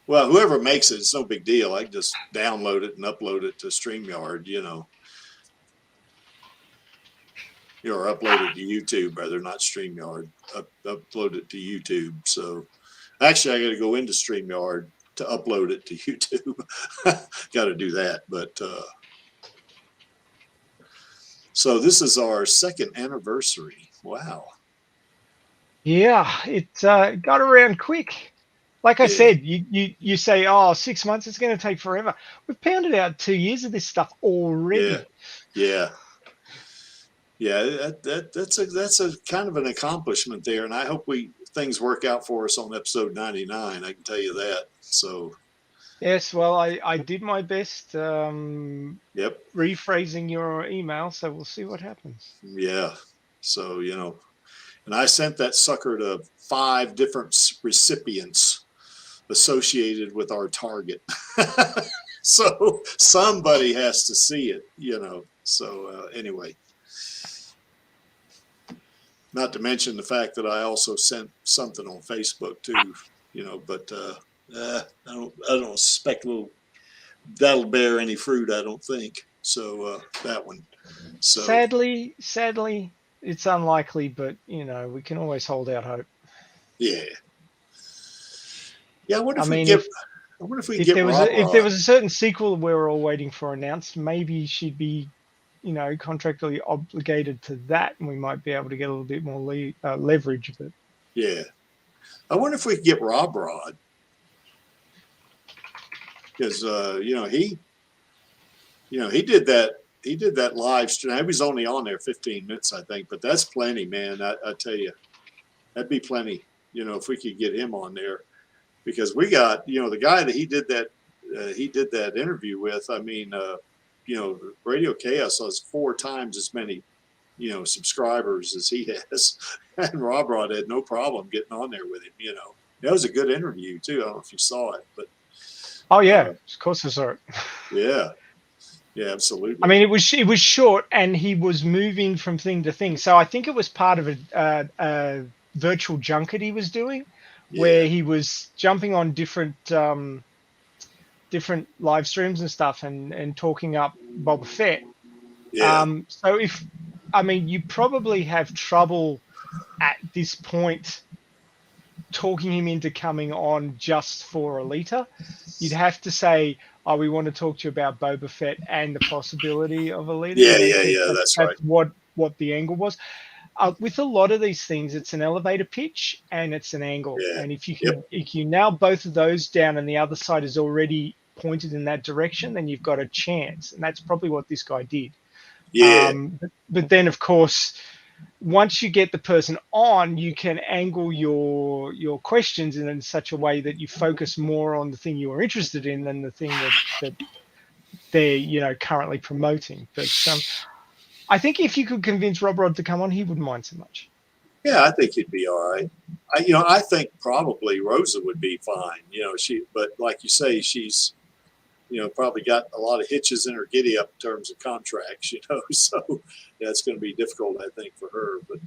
S1: Well, whoever makes it, it's no big deal. I can just download it and upload it to StreamYard, or upload it to YouTube, rather, not StreamYard. Upload it to YouTube. So actually, I got to go into StreamYard to upload it to YouTube. Got to do that. But so this is our 2nd anniversary. Wow.
S3: Yeah, it got around quick. Like I said, you say, oh, 6 months, it's going to take forever. We've pounded out 2 years of this stuff already.
S1: Yeah. That's a kind of an accomplishment there, and I hope things work out for us on episode 99. I can tell you that. So
S3: yes, well, I did my best.
S1: Yep.
S3: Rephrasing your email, so we'll see what happens.
S1: Yeah. So and I sent that sucker to 5 different recipients associated with our target. So somebody has to see it, So anyway, not to mention the fact that I also sent something on Facebook too, but I don't suspect that'll bear any fruit. I don't think so. That one. So
S3: sadly, it's unlikely, but we can always hold out hope.
S1: Yeah. I wonder if we
S3: if
S1: get
S3: there was
S1: Rob
S3: if there was a certain sequel we were all waiting for announced, maybe she'd be, contractually obligated to that, and we might be able to get a little bit more leverage. But
S1: yeah, I wonder if we could get Rob, because he did that live stream. He was only on there 15 minutes, I think, but that's plenty, man. I tell you, that'd be plenty. If we could get him on there. Because we got, the guy that he did that interview with. I mean, Radio Chaos has 4 times as many, subscribers as he has, and Rob had no problem getting on there with him. That was a good interview too. I don't know if you saw it, but
S3: oh yeah, of course I saw it.
S1: Yeah, absolutely.
S3: I mean, it was short, and he was moving from thing to thing. So I think it was part of a virtual junket he was doing, where he was jumping on different live streams and stuff and talking up Boba Fett.
S1: Yeah.
S3: So you probably have trouble at this point talking him into coming on just for Alita. You'd have to say, oh, we want to talk to you about Boba Fett and the possibility of Alita.
S1: Yeah, that's right.
S3: What the angle was. With a lot of these things, it's an elevator pitch and it's an angle.
S1: Yeah.
S3: And if you nail both of those down and the other side is already pointed in that direction, then you've got a chance. And that's probably what this guy did.
S1: Yeah.
S3: But then, of course, once you get the person on, you can angle your questions in such a way that you focus more on the thing you are interested in than the thing that they're currently promoting. But I think if you could convince Rob to come on, he wouldn't mind so much.
S1: Yeah, I think he'd be all right. I think probably Rosa would be fine. But like you say, she's, probably got a lot of hitches in her giddy up in terms of contracts. So that's going to be difficult, I think, for her. But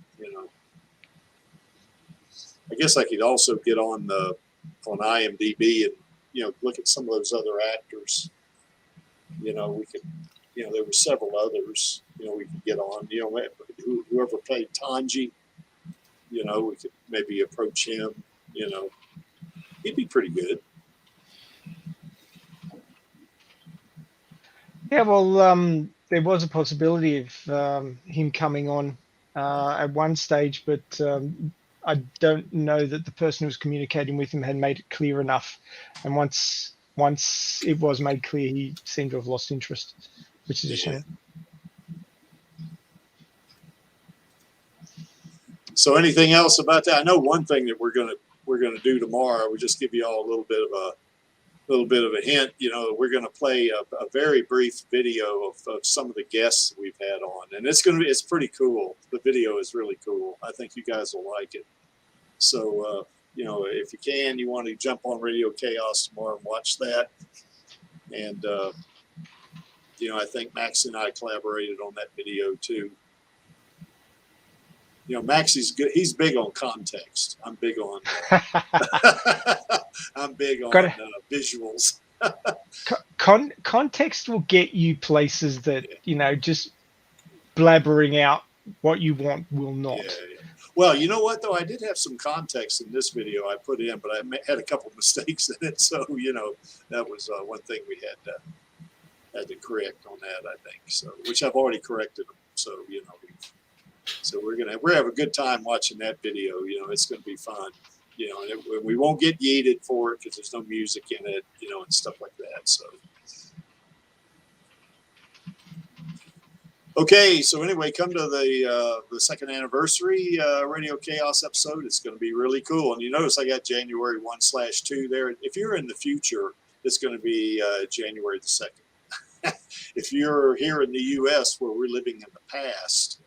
S1: I guess I could also get on IMDb and look at some of those other actors. We could. There were several others, we could get on, whoever played Tanji, we could maybe approach him, he'd be pretty good.
S3: Yeah, well, there was a possibility of him coming on at one stage, but I don't know that the person who was communicating with him had made it clear enough. And once it was made clear, he seemed to have lost interest, which is a shame.
S1: So anything else about that? I know one thing that we're gonna do tomorrow. We just give you all a little bit of a hint. We're gonna play a very brief video of some of the guests we've had on, and it's pretty cool. The video is really cool. I think you guys will like it. So if you want to jump on Radio Chaos tomorrow and watch that, and I think Max and I collaborated on that video too. Maxie's good. He's big on context. I'm big on. I'm big on visuals.
S3: Context will get you places that just blabbering out what you want will not.
S1: Yeah. Well, you know what, though? I did have some context in this video I put in, but I had a couple of mistakes in it. So, that was one thing we had to correct on that, I think. So, which I've already corrected them. So, so we're have a good time watching that video. It's going to be fun. And we won't get yeeted for it because there's no music in it, and stuff like that. So. Okay, so anyway, come to the second anniversary Radio Chaos episode. It's going to be really cool. And you notice I got January 1/2 there. If you're in the future, it's going to be January the 2nd. If you're here in the U.S. where we're living in the past,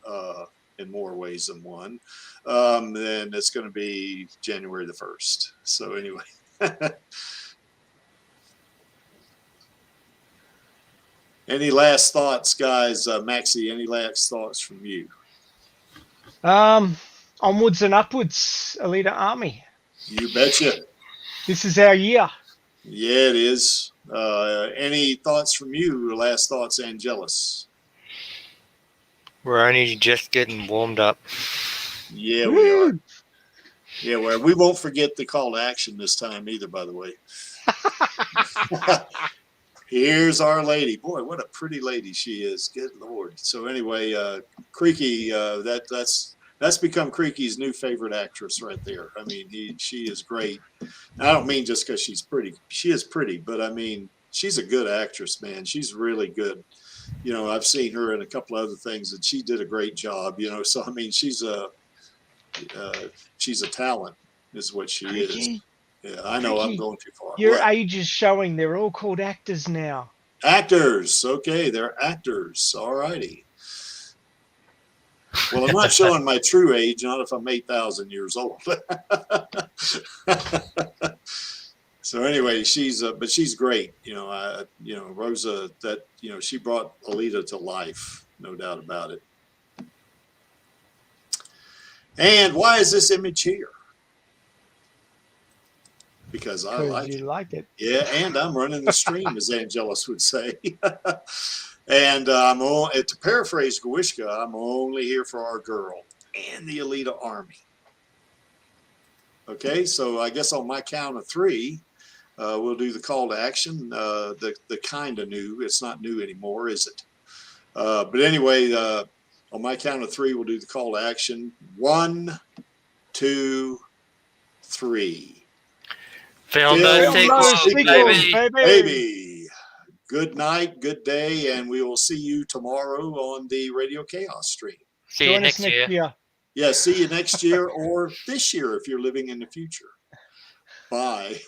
S1: in more ways than one, then it's going to be January the 1st. So anyway. Any last thoughts, guys? Maxie, any last thoughts from you?
S3: Onwards and upwards, Alita Army.
S1: You betcha.
S3: This is our year.
S1: Yeah, it is. Any thoughts from you? Last thoughts, Angelus?
S4: We're only just getting warmed up.
S1: Yeah, we are. Yeah, well, we won't forget the call to action this time either, by the way. Here's Our Lady. Boy, what a pretty lady she is. Good Lord. So anyway, Creaky, that's become Creaky's new favorite actress right there. I mean, she is great. I don't mean just because she's pretty. She is pretty, but I mean, she's a good actress, man. She's really good. I've seen her in a couple other things, and she did a great job. So I mean, she's a talent, is what she is. Yeah, I know I'm going too far.
S3: Your age is showing. They're all called actors now.
S1: Actors. Okay, they're actors. All righty. Well, I'm not showing my true age, not if I'm 8,000 years old. So anyway, but she's great. Rosa, that, she brought Alita to life, no doubt about it. And why is this image here? Because I like it. Yeah, and I'm running the stream, as Angelus would say. And to paraphrase Gowishka, I'm only here for our girl and the Alita Army. Okay, so I guess on my count of 3, we'll do the call to action. The kind of new. It's not new anymore, is it? But anyway, on my count of 3, we'll do the call to action. 1, 2, 3.
S4: Film those sequels,
S1: baby. Good night, good day, and we will see you tomorrow on the Radio Chaos stream.
S4: See you next year.
S1: Yeah, see you next year or this year if you're living in the future. Bye.